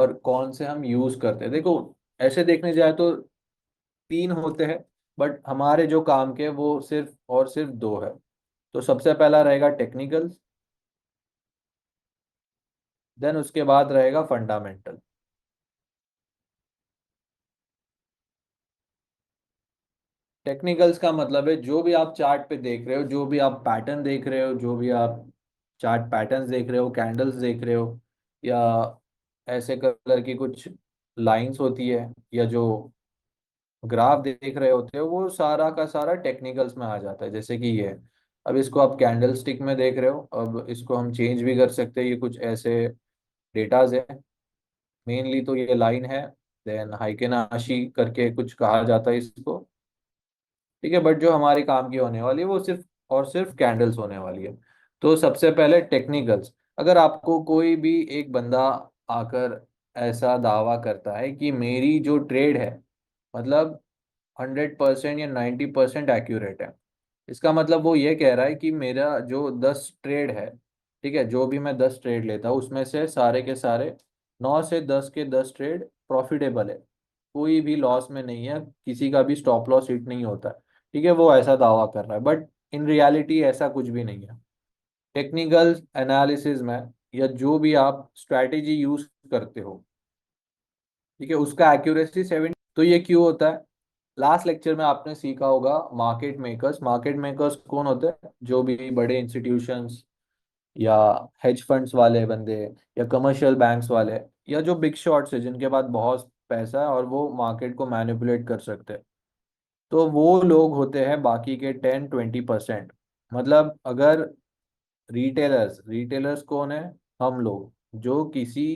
और कौन से हम यूज करते हैं। देखो, ऐसे देखने जाए तो तीन होते हैं, बट हमारे जो काम के वो सिर्फ और सिर्फ दो है। तो सबसे पहला रहेगा टेक्निकल, देन उसके बाद रहेगा फंडामेंटल। टेक्निकल्स का मतलब है जो भी आप चार्ट पे देख रहे हो, जो भी आप पैटर्न देख रहे हो, जो भी आप चार्ट पैटर्न्स देख रहे हो, कैंडल्स देख रहे हो, या ऐसे कलर की कुछ लाइंस होती है, या जो ग्राफ देख रहे होते हो, वो सारा का सारा टेक्निकल्स में आ जाता है। जैसे कि ये, अब इसको आप कैंडल स्टिक में देख रहे हो, अब इसको हम चेंज भी कर सकते हैं। ये कुछ ऐसे डेटाज है, मेनली तो ये लाइन है, देन हाइकेनाशी करके कुछ कहा जाता है इसको। ठीक है, बट जो हमारे काम की होने वाली है वो सिर्फ और सिर्फ कैंडल्स होने वाली है। तो सबसे पहले टेक्निकल्स। अगर आपको कोई भी एक बंदा आकर ऐसा दावा करता है कि मेरी जो ट्रेड है, मतलब 100% या 90% एक्यूरेट है, इसका मतलब वो ये कह रहा है कि मेरा जो 10 ट्रेड है, ठीक है, जो भी मैं 10 ट्रेड लेता हूँ उसमें से सारे के सारे 9 से 10 के 10 ट्रेड प्रॉफिटेबल है, कोई भी लॉस में नहीं है, किसी का भी स्टॉप लॉस हिट नहीं होता है। ठीक है, वो ऐसा दावा कर रहा है, बट इन रियलिटी ऐसा कुछ भी नहीं है। टेक्निकल एनालिसिस में, या जो भी आप स्ट्रैटेजी यूज करते हो, ठीक है, उसका एक्यूरेसी 70। तो ये क्यों होता है? लास्ट लेक्चर में आपने सीखा होगा मार्केट मेकर्स। मार्केट मेकर्स कौन होते हैं? जो भी बड़े इंस्टीट्यूशंस, या हेज फंड्स वाले बंदे, या कमर्शियल बैंक्स वाले, या जो बिग शॉट्स है जिनके पास बहुत पैसा है और वो मार्केट को मैनिपुलेट कर सकते हैं, तो वो लोग होते हैं बाकी के 10-20%। मतलब अगर रिटेलर्स, रिटेलर्स कौन है? हम लोग, जो किसी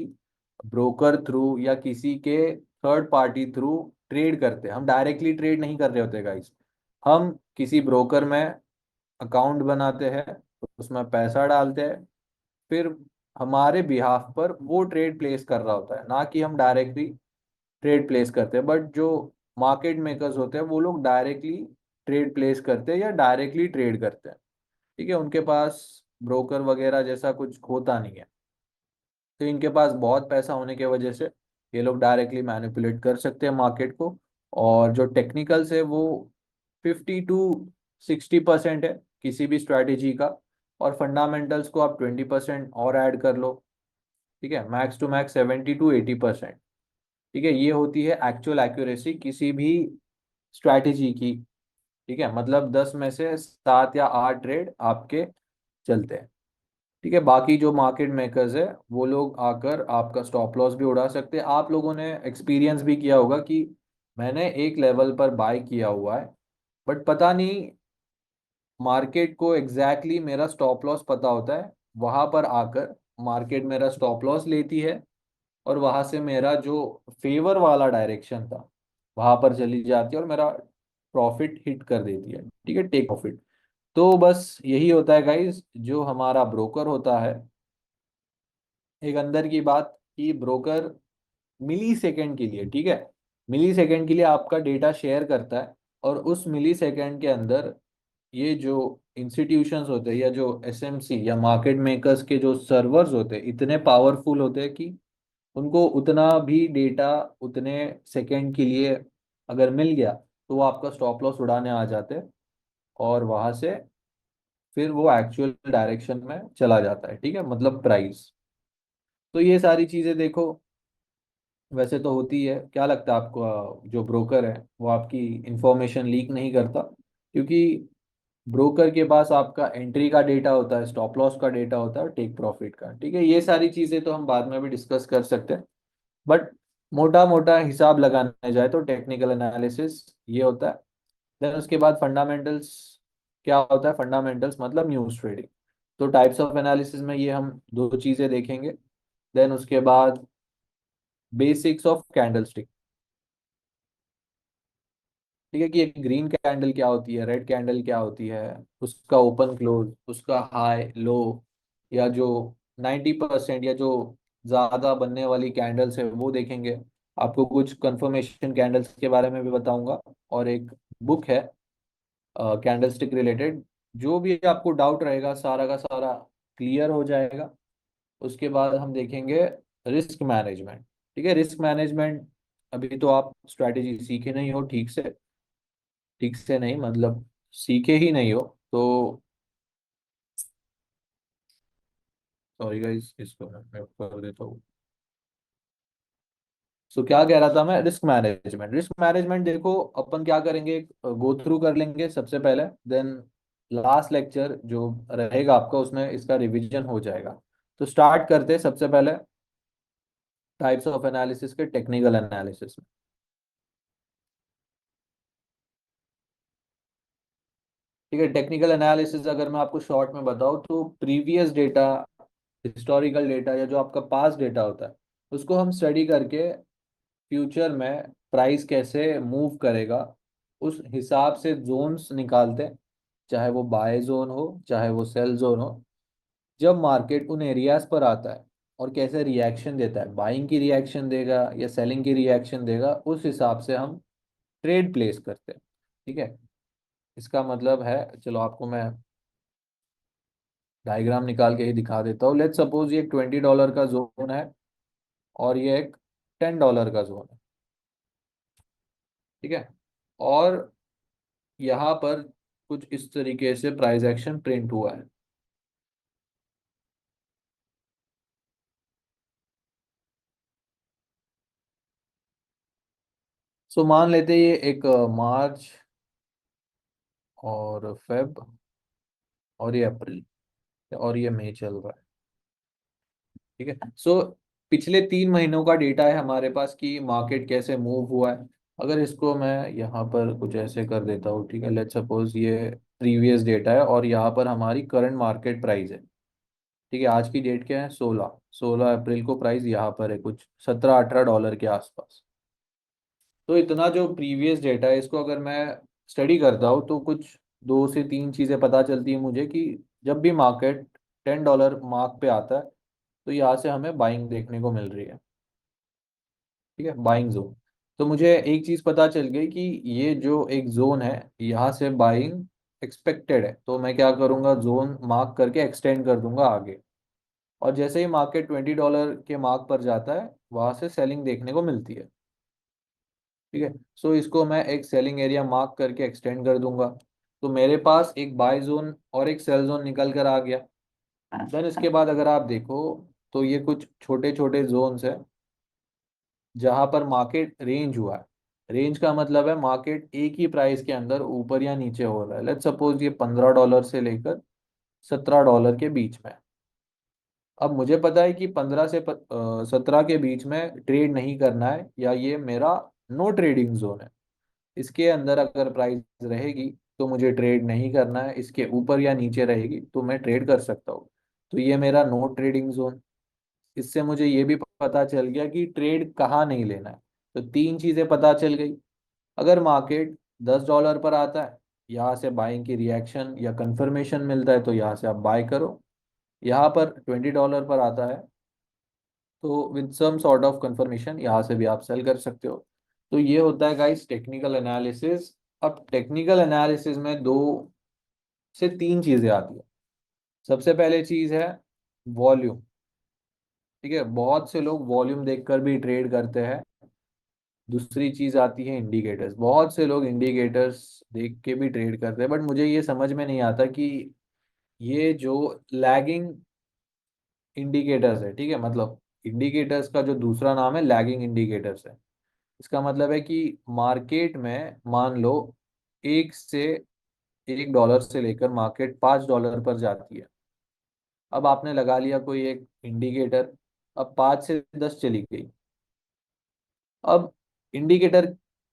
ब्रोकर थ्रू या किसी के थर्ड पार्टी थ्रू ट्रेड करते हैं। हम डायरेक्टली ट्रेड नहीं कर रहे होते गाइस, हम किसी ब्रोकर में अकाउंट बनाते हैं, उसमें पैसा डालते हैं, फिर हमारे बिहाफ पर वो ट्रेड प्लेस कर रहा होता है, ना कि हम डायरेक्टली ट्रेड प्लेस करते हैं। बट जो मार्केट मेकर्स होते हैं वो लोग डायरेक्टली ट्रेड प्लेस करते हैं या डायरेक्टली ट्रेड करते हैं। ठीक है, उनके पास ब्रोकर वगैरह जैसा कुछ होता नहीं है। तो इनके पास बहुत पैसा होने की वजह से ये लोग डायरेक्टली मैनिपुलेट कर सकते हैं मार्केट को। और जो टेक्निकल्स है वो 50 to 60% है किसी भी स्ट्रैटेजी का, और फंडामेंटल्स को आप 20% और ऐड कर लो। ठीक है, मैक्स टू मैक्स 70 to 80%। ठीक है, ये होती है एक्चुअल एक्यूरेसी किसी भी स्ट्रैटेजी की। ठीक है, मतलब 10 में से 7 या 8 ट्रेड आपके चलते हैं। ठीक है, बाकी जो मार्केट मेकर्स है वो लोग आकर आपका स्टॉप लॉस भी उड़ा सकते हैं। आप लोगों ने एक्सपीरियंस भी किया होगा कि मैंने एक लेवल पर बाय किया हुआ है, बट पता नहीं मार्केट को एग्जैक्टली मेरा स्टॉप लॉस पता होता है, वहां पर आकर मार्केट मेरा स्टॉप लॉस लेती है, और वहां से मेरा जो फेवर वाला डायरेक्शन था वहां पर चली जाती है, और मेरा प्रॉफिट हिट कर देती है। ठीक है, टेक प्रॉफिट। तो बस यही होता है गाइस, जो हमारा ब्रोकर होता है। एक अंदर की बात कि ब्रोकर मिली सेकेंड के लिए, ठीक है, मिली सेकेंड के लिए आपका डेटा शेयर करता है, और उस मिली सेकेंड के अंदर ये जो इंस्टीट्यूशंस होते हैं, या जो एसएमसी या मार्केट मेकर्स के जो सर्वर्स होते हैं, इतने पावरफुल होते हैं कि उनको उतना भी डेटा उतने सेकेंड के लिए अगर मिल गया तो वो आपका स्टॉप लॉस उड़ाने आ जाते हैं, और वहां से फिर वो एक्चुअल डायरेक्शन में चला जाता है। ठीक है, मतलब प्राइस। तो ये सारी चीजें देखो, वैसे तो होती है। क्या लगता है आपको, जो ब्रोकर है वो आपकी इंफॉर्मेशन लीक नहीं करता? क्योंकि ब्रोकर के पास आपका एंट्री का डेटा होता है, स्टॉप लॉस का डेटा होता है, टेक प्रॉफिट का। ठीक है, ये सारी चीजें तो हम बाद में भी डिस्कस कर सकते हैं, बट मोटा मोटा हिसाब लगाने जाए तो टेक्निकल एनालिसिस ये होता है। देन उसके बाद फंडामेंटल्स। क्या होता है फंडामेंटल्स? मतलब न्यूज़ ट्रेडिंग। तो टाइप्स ऑफ एनालिसिस में ये हम दो चीजें देखेंगे। देन उसके बाद बेसिक्स ऑफ कैंडलस्टिक। ठीक है, कि एक ग्रीन कैंडल क्या होती है, रेड कैंडल क्या होती है, उसका ओपन क्लोज, उसका हाई लो, या जो 90% या जो ज्यादा बनने वाली कैंडल्स है वो देखेंगे। आपको कुछ कंफर्मेशन कैंडल्स के बारे में भी बताऊंगा, और एक बुक है कैंडलस्टिक रिलेटेड। जो भी आपको डाउट रहेगा सारा का सारा क्लियर हो जाएगा। उसके बाद हम देखेंगे रिस्क मैनेजमेंट। ठीक है, रिस्क मैनेजमेंट अभी तो आप स्ट्रैटेजी सीखे नहीं हो ठीक से नहीं मतलब सीखे ही नहीं हो तो, सॉरी गाइस इसको मैं कर देता हूँ। सो क्या कह रहा था मैं, रिस्क मैनेजमेंट देखो अपन क्या करेंगे, गो थ्रू कर लेंगे सबसे पहले, देन लास्ट लेक्चर जो रहेगा आपका उसमें इसका रिवीजन हो जाएगा। तो स्टार्ट करते हैं सबसे पहले टाइप्स ऑफ एनालिसिस के टेक्निकल एनालिसिस में। ठीक है, टेक्निकल एनालिसिस अगर मैं आपको शॉर्ट में बताऊं तो प्रीवियस डेटा, हिस्टोरिकल डेटा या जो आपका पास्ट डेटा होता है उसको हम स्टडी करके फ्यूचर में प्राइस कैसे मूव करेगा उस हिसाब से जोन्स निकालते हैं, चाहे वो बाय जोन हो चाहे वो सेल जोन हो। जब मार्केट उन एरियाज पर आता है और कैसे रिएक्शन देता है, बाइंग की रिएक्शन देगा या सेलिंग की रिएक्शन देगा, उस हिसाब से हम ट्रेड प्लेस करते हैं। ठीक है, इसका मतलब है, चलो आपको मैं डायग्राम निकाल के ही दिखा देता हूँ। लेट्स सपोज ये $20 का जोन है और ये एक $10 का जोन है। ठीक है, और यहाँ पर कुछ इस तरीके से प्राइस एक्शन प्रिंट हुआ है। सो मान लेते हैं ये एक मार्च और फेब और ये अप्रैल और ये मई चल रहा है। ठीक है, सो पिछले 3 महीनों का डेटा है हमारे पास कि मार्केट कैसे मूव हुआ है। अगर इसको मैं यहाँ पर कुछ ऐसे कर देता हूँ, ठीक है, लेट्स सपोज ये प्रीवियस डेटा है और यहाँ पर हमारी करंट मार्केट प्राइस है। ठीक है, आज की डेट क्या है, 16 16 अप्रैल को प्राइस यहाँ पर है कुछ $17 18 के आसपास। तो इतना जो प्रीवियस डेटा है इसको अगर मैं स्टडी करता हूँ तो कुछ 2 से 3 चीज़ें पता चलती है मुझे कि जब भी मार्केट $10 मार्क पे आता है तो यहाँ से हमें बाइंग देखने को मिल रही है। ठीक है, बाइंग जोन। तो मुझे एक चीज़ पता चल गई कि ये जो एक जोन है यहाँ से बाइंग एक्सपेक्टेड है, तो मैं क्या करूँगा, जोन मार्क करके एक्सटेंड कर दूंगा आगे। और जैसे ही मार्केट $20 के मार्क पर जाता है वहां से सेलिंग देखने को मिलती है। ठीक है, सो इसको मैं एक सेलिंग एरिया मार्क करके एक्सटेंड कर दूंगा। तो मेरे पास एक बाय जोन और एक सेल जोन निकल कर आ गया। देन इसके बाद अगर आप देखो तो ये कुछ छोटे छोटे जोन्स है जहां पर मार्केट रेंज हुआ है। रेंज का मतलब है मार्केट एक ही प्राइस के अंदर ऊपर या नीचे हो रहा है। लेट्स सपोज ये $15 से लेकर $17 के बीच में। अब मुझे पता है कि 15 से 17 के बीच में ट्रेड नहीं करना है या ये मेरा नो ट्रेडिंग जोन है। इसके अंदर अगर प्राइस रहेगी तो मुझे ट्रेड नहीं करना है, इसके ऊपर या नीचे रहेगी तो मैं ट्रेड कर सकता हूँ। तो ये मेरा नो ट्रेडिंग जोन। इससे मुझे ये भी पता चल गया कि ट्रेड कहाँ नहीं लेना है। तो 3 चीज़ें पता चल गई। अगर मार्केट $10 पर आता है, यहाँ से बाइंग की रिएक्शन या कंफर्मेशन मिलता है तो यहाँ से आप बाय करो। यहाँ पर $20 पर आता है तो with some sort of confirmation यहाँ से भी आप सेल कर सकते हो। तो ये होता है गाइस टेक्निकल एनालिसिस। अब टेक्निकल एनालिसिस में 2 से 3 चीजें आती है। सबसे पहले चीज है वॉल्यूम। ठीक है, बहुत से लोग वॉल्यूम देखकर भी ट्रेड करते हैं। दूसरी चीज आती है इंडिकेटर्स, बहुत से लोग इंडिकेटर्स देख के भी ट्रेड करते हैं, बट मुझे ये समझ में नहीं आता कि ये जो लैगिंग इंडिकेटर्स है, ठीक है, मतलब इंडिकेटर्स का जो दूसरा नाम है लैगिंग इंडिकेटर्स है। इसका मतलब है कि मार्केट में मान लो 1 से 1 डॉलर से लेकर मार्केट $5 पर जाती है। अब आपने लगा लिया कोई एक इंडिकेटर, अब 5 से 10 चली गई। अब इंडिकेटर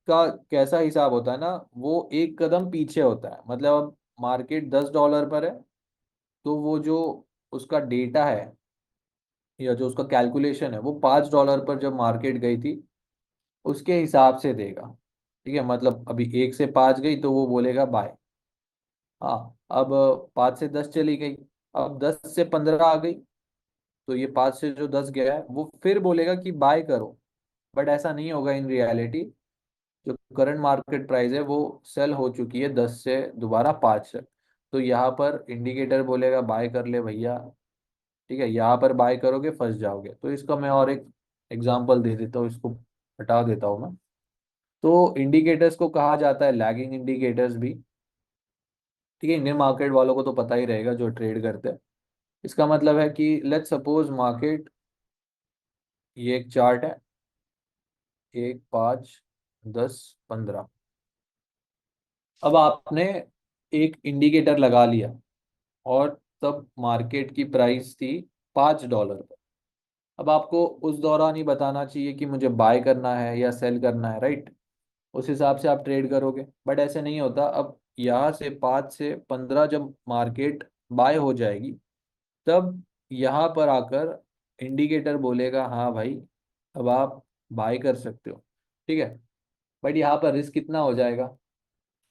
का कैसा हिसाब होता है ना, वो एक कदम पीछे होता है। मतलब अब मार्केट $10 पर है तो वो जो उसका डेटा है या जो उसका कैलकुलेशन है वो $5 पर जब मार्केट गई थी उसके हिसाब से देगा। ठीक है, मतलब अभी 1 से 5 गई तो वो बोलेगा बाय। हाँ, अब 5 से 10 चली गई, अब 10 से 15 आ गई तो ये 5 से जो 10 गया है वो फिर बोलेगा कि बाय करो। बट ऐसा नहीं होगा इन रियलिटी। जो करंट मार्केट प्राइस है वो सेल हो चुकी है 10 से दोबारा 5 से। तो यहाँ पर इंडिकेटर बोलेगा बाय कर ले भैया। ठीक है, यहाँ पर बाय करोगे फंस जाओगे। तो इसका मैं और एक एग्जाम्पल दे देता हूँ, इसको हटा देता हूँ मैं। तो इंडिकेटर्स को कहा जाता है लैगिंग इंडिकेटर्स भी। ठीक है, इंडियन मार्केट वालों को तो पता ही रहेगा जो ट्रेड करते हैं। इसका मतलब है कि लेट्स सपोज मार्केट, ये एक चार्ट है, 1, 5, 10, 15। अब आपने एक इंडिकेटर लगा लिया और तब मार्केट की प्राइस थी $5 पर। अब आपको उस दौरान ही बताना चाहिए कि मुझे बाय करना है या सेल करना है, राइट? उस हिसाब से आप ट्रेड करोगे, बट ऐसे नहीं होता। अब यहाँ से 5 से 15 जब मार्केट बाय हो जाएगी, तब यहाँ पर आकर इंडिकेटर बोलेगा हाँ भाई, अब आप बाय कर सकते हो। ठीक है, बट यहाँ पर रिस्क कितना हो जाएगा?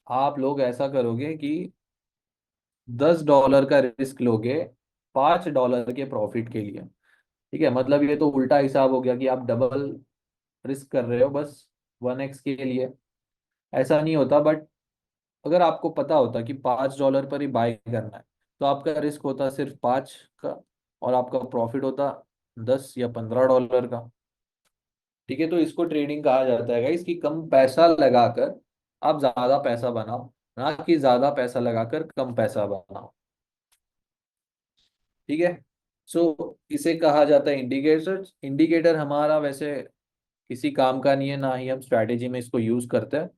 आप लोग ऐसा करोगे कि $10 का रिस्क लोगे $5 के प्रॉफिट के लिए। ठीक है, मतलब ये तो उल्टा हिसाब हो गया कि आप डबल रिस्क कर रहे हो बस 1x के लिए। ऐसा नहीं होता। बट अगर आपको पता होता कि $5 पर ही बाय करना है, तो आपका रिस्क होता सिर्फ 5 का, और आपका प्रॉफिट होता $10 या $15 का। ठीक है, तो इसको ट्रेडिंग कहा जाता है गाइस, कि कम पैसा लगाकर आप ज्यादा पैसा बनाओ, ना कि ज्यादा पैसा लगाकर कम पैसा बनाओ। ठीक है, सो इसे कहा जाता है इंडिकेटर। इंडिकेटर हमारा वैसे किसी काम का नहीं है, ना ही हम स्ट्रैटेजी में इसको यूज करते हैं।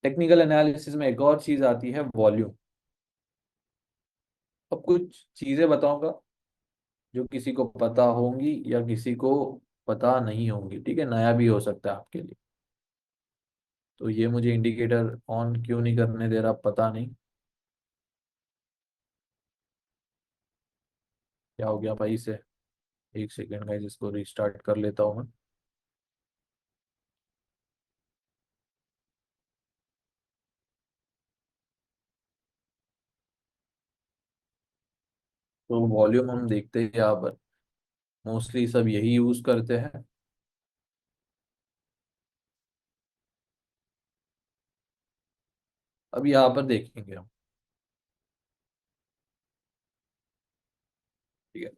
टेक्निकल एनालिसिस में एक और चीज आती है, वॉल्यूम। अब कुछ चीजें बताऊंगा जो किसी को पता होंगी या किसी को पता नहीं होंगी। ठीक है, नया भी हो सकता है आपके लिए। तो ये मुझे इंडिकेटर ऑन क्यों नहीं करने दे रहा, पता नहीं क्या हो गया भाई इसे। एक सेकेंड गाइस, इसको रिस्टार्ट कर लेता हूँ मैं। तो वॉल्यूम हम देखते हैं यहाँ पर, मोस्टली सब यही यूज करते हैं। अब यहाँ पर देखेंगे हम। ठीक है,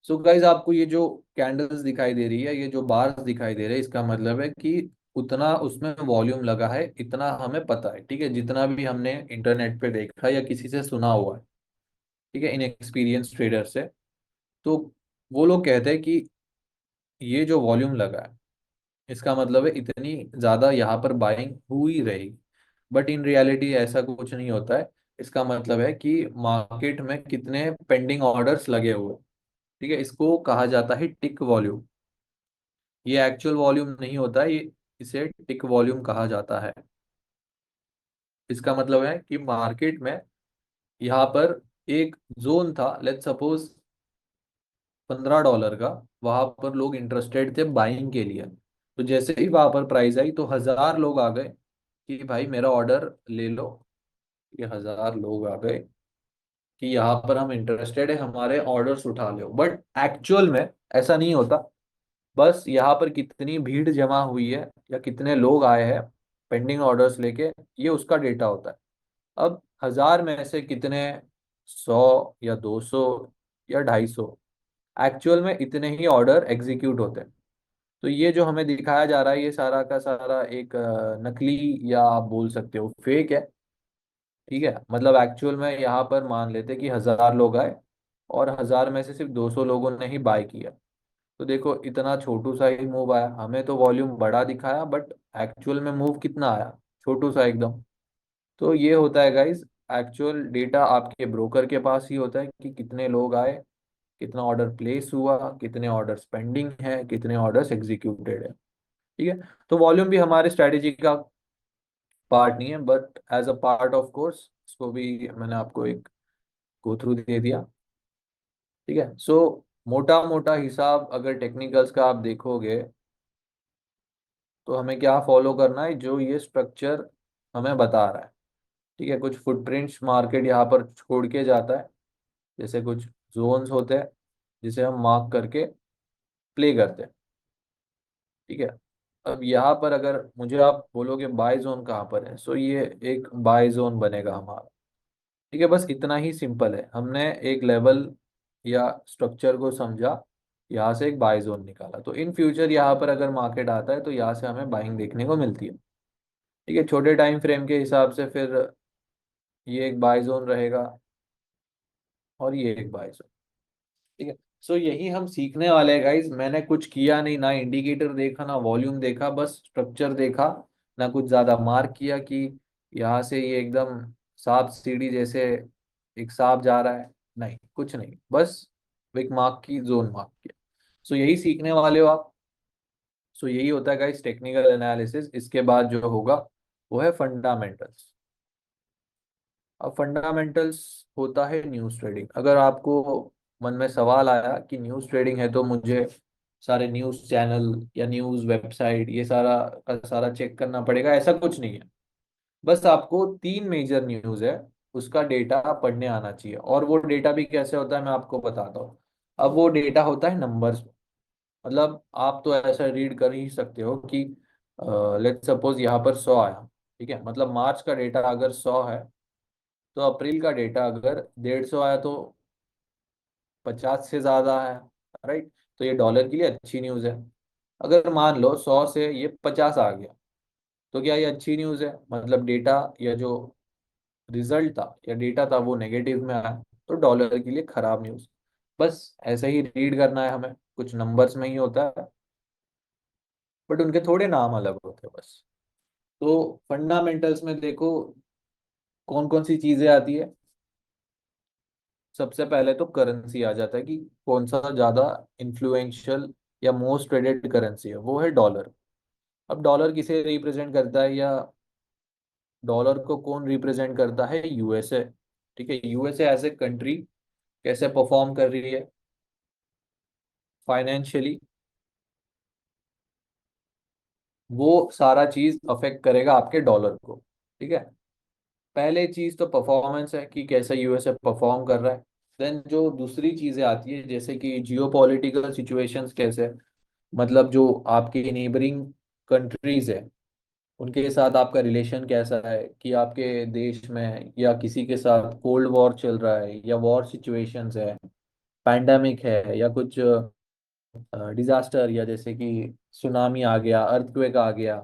सो गाइज आपको ये जो कैंडल्स दिखाई दे रही है, ये जो बार्स दिखाई दे रहे हैं, इसका मतलब है कि उतना उसमें वॉल्यूम लगा है, इतना हमें पता है। ठीक है, जितना भी हमने इंटरनेट पे देखा या किसी से सुना हुआ है, ठीक है, इन एक्सपीरियंस ट्रेडर से, तो वो लोग कहते हैं कि ये जो वॉल्यूम लगा है, इसका मतलब है इतनी ज्यादा यहाँ पर बाइंग हुई रहेगी। बट इन रियलिटी ऐसा कुछ नहीं होता है। इसका मतलब है कि मार्केट में कितने पेंडिंग ऑर्डर्स लगे हुए हैं। ठीक है, इसको कहा जाता है टिक वॉल्यूम। ये एक्चुअल वॉल्यूम नहीं होता है, ये इसे टिक वॉल्यूम कहा जाता है। इसका मतलब है कि मार्केट में यहाँ पर एक जोन था, लेट्स सपोज $15 का। वहां पर लोग इंटरेस्टेड थे बाइंग के लिए। तो जैसे ही वहां पर प्राइस आई, तो 1000 लोग आ गए कि भाई मेरा ऑर्डर ले लो। ये 1000 लोग आ गए कि यहाँ पर हम इंटरेस्टेड है, हमारे ऑर्डर्स उठा लो। बट एक्चुअल में ऐसा नहीं होता। बस यहाँ पर कितनी भीड़ जमा हुई है या कितने लोग आए हैं पेंडिंग ऑर्डर्स लेके, ये उसका डेटा होता है। अब 1000 में से कितने, 100 या 200 या 250, एक्चुअल में इतने ही ऑर्डर एग्जीक्यूट होते हैं। तो ये जो हमें दिखाया जा रहा है, ये सारा का सारा एक नकली, या आप बोल सकते हो फेक है। ठीक है, मतलब एक्चुअल में यहाँ पर मान लेते कि 1000 लोग आए और 1000 में से सिर्फ 200 लोगों ने ही बाय किया। तो देखो इतना छोटू सा ही मूव आया, हमें तो वॉल्यूम बड़ा दिखाया, बट एक्चुअल में मूव कितना आया, छोटू सा एकदम। तो ये होता है गाइस, एक्चुअल डेटा आपके ब्रोकर के पास ही होता है कि कितने लोग आए, कितना ऑर्डर प्लेस हुआ, कितने ऑर्डर्स पेंडिंग है, कितने ऑर्डर्स एग्जीक्यूटेड है। ठीक है, तो वॉल्यूम भी हमारे स्ट्रेटेजी का पार्ट नहीं है, but as a part of course इसको भी मैंने आपको एक गो थ्रू दे दिया। ठीक है, सो मोटा मोटा हिसाब अगर टेक्निकल्स का आप देखोगे, तो हमें क्या फॉलो करना है, जो ये स्ट्रक्चर हमें बता रहा है। ठीक है, कुछ फुटप्रिंट्स मार्केट यहाँ पर छोड़ के जाता है, जैसे कुछ जोन्स होते हैं जिसे हम मार्क करके प्ले करते हैं। ठीक है, अब यहाँ पर अगर मुझे आप बोलोगे बाय जोन कहाँ पर है, सो ये एक बाय जोन बनेगा हमारा। ठीक है, बस इतना ही सिंपल है। हमने एक लेवल या स्ट्रक्चर को समझा, यहाँ से एक बाय जोन निकाला, तो इन फ्यूचर यहाँ पर अगर मार्केट आता है तो यहाँ से हमें बाइंग देखने को मिलती है। ठीक है, छोटे टाइम फ्रेम के हिसाब से फिर ये एक बाय जोन रहेगा और ये एक बाय जोन। ठीक है, सो यही हम सीखने वाले हैं गाइज। मैंने कुछ किया नहीं, ना इंडिकेटर देखा ना वॉल्यूम देखा, बस स्ट्रक्चर देखा। ना कुछ ज्यादा मार्क किया कि यहाँ से ये एकदम सांप सीढ़ी जैसे एक सांप जा रहा है, नहीं कुछ नहीं, बस एक मार्क की जोन मार्क किया। सो यही सीखने वाले हो आप। सो यही होता है गाइस टेक्निकल एनालिसिस। इसके बाद जो होगा वो है फंडामेंटल्स। अब फंडामेंटल्स होता है न्यूज़ ट्रेडिंग। अगर आपको मन में सवाल आया कि न्यूज़ ट्रेडिंग है तो मुझे सारे न्यूज़ चैनल या न्यूज़ वेबसाइट ये सारा का सारा चेक करना पड़ेगा, ऐसा कुछ नहीं है। बस आपको तीन मेजर न्यूज़ है उसका डेटा पढ़ने आना चाहिए। और वो डेटा भी कैसे होता है मैं आपको बताता हूँ। अब वो डेटा होता है नंबर्स। मतलब आप तो ऐसा रीड कर ही सकते हो कि लेट्स सपोज यहाँ पर 100 आया। ठीक है, मतलब मार्च का डेटा अगर 100 है तो अप्रैल का डेटा अगर 150 आया तो 50 से ज्यादा है। राइट, तो ये डॉलर के लिए अच्छी न्यूज़ है। अगर मान लो 100 से ये 50 आ गया तो क्या ये अच्छी न्यूज़ है? मतलब डेटा या जो रिजल्ट था या डेटा था वो नेगेटिव में आया तो डॉलर के लिए खराब न्यूज़। बस ऐसे ही रीड करना है हमें, कुछ नंबर्स में ही होता है, बट उनके थोड़े नाम अलग होते हैं बस। तो फंडामेंटल्स में देखो कौन कौन सी चीजें आती है। सबसे पहले तो करेंसी आ जाता है कि कौन सा ज्यादा इन्फ्लुएंशियल या मोस्ट ट्रेडेड करेंसी है, वो है डॉलर। अब डॉलर किसे रिप्रेजेंट करता है या डॉलर को कौन रिप्रेजेंट करता है? यूएसए। ठीक है, यूएसए एज ए कंट्री कैसे परफॉर्म कर रही है फाइनेंशियली, वो सारा चीज अफेक्ट करेगा आपके डॉलर को। ठीक है, पहले चीज तो परफॉर्मेंस है कि कैसे यूएसए परफॉर्म कर रहा है। देन जो दूसरी चीजें आती है जैसे कि जियो पॉलिटिकल सिचुएशंस कैसे, मतलब जो आपके नेबरिंग कंट्रीज है उनके साथ आपका रिलेशन कैसा है, कि आपके देश में या किसी के साथ कोल्ड वॉर चल रहा है या वॉर सिचुएशंस है, पैंडेमिक है या कुछ डिजास्टर या जैसे कि सुनामी आ गया, अर्थक्वेक आ गया।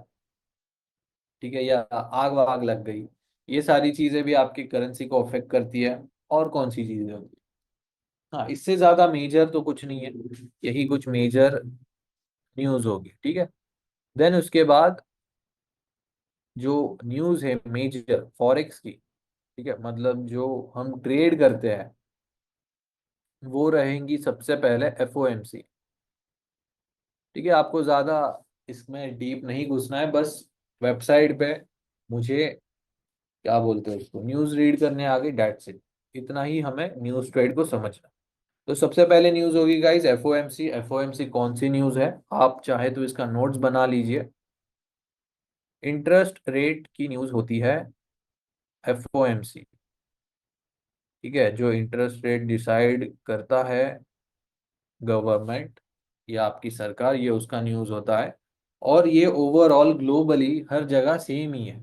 ठीक है, या आग वाग लग गई। ये सारी चीजें भी आपकी करेंसी को अफेक्ट करती है। और कौन सी चीजें होती है? हाँ, इससे ज्यादा मेजर तो कुछ नहीं है, यही कुछ मेजर न्यूज होगी। ठीक है, देन उसके बाद जो न्यूज है मेजर फॉरेक्स की, ठीक है, मतलब जो हम ट्रेड करते हैं वो रहेंगी सबसे पहले एफओएमसी। ठीक है, आपको ज्यादा इसमें डीप नहीं घुसना है, बस वेबसाइट पे मुझे क्या बोलते हैं उसको न्यूज रीड करने आ गई, डेट्स इट। इतना ही हमें न्यूज ट्रेड को समझना। तो सबसे पहले न्यूज होगी गाइस एफओएमसी। एफओएमसी कौन सी न्यूज है? आप चाहे तो इसका नोट्स बना लीजिए। इंटरेस्ट रेट की न्यूज होती है एफओएमसी। ठीक है, जो इंटरेस्ट रेट डिसाइड करता है गवर्नमेंट या आपकी सरकार, ये उसका न्यूज होता है। और ये ओवरऑल ग्लोबली हर जगह सेम ही है।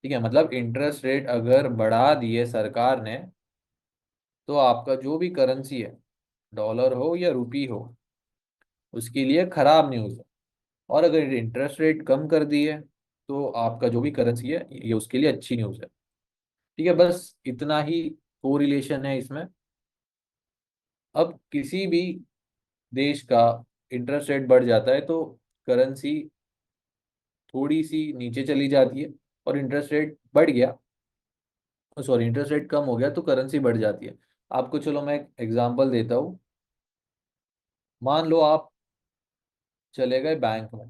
ठीक है, मतलब इंटरेस्ट रेट अगर बढ़ा दिए सरकार ने तो आपका जो भी करेंसी है, डॉलर हो या रुपी हो, उसके लिए खराब न्यूज है। और अगर इंटरेस्ट रेट कम कर दी है तो आपका जो भी करेंसी है ये उसके लिए अच्छी न्यूज़ है। ठीक है, बस इतना ही कोरिलेशन है इसमें। अब किसी भी देश का इंटरेस्ट रेट बढ़ जाता है तो करेंसी थोड़ी सी नीचे चली जाती है, और इंटरेस्ट रेट बढ़ गया, सॉरी इंटरेस्ट रेट कम हो गया तो करेंसी बढ़ जाती है। आपको चलो मैं एक एग्जांपल देता हूँ। मान लो आप चले गए बैंक में।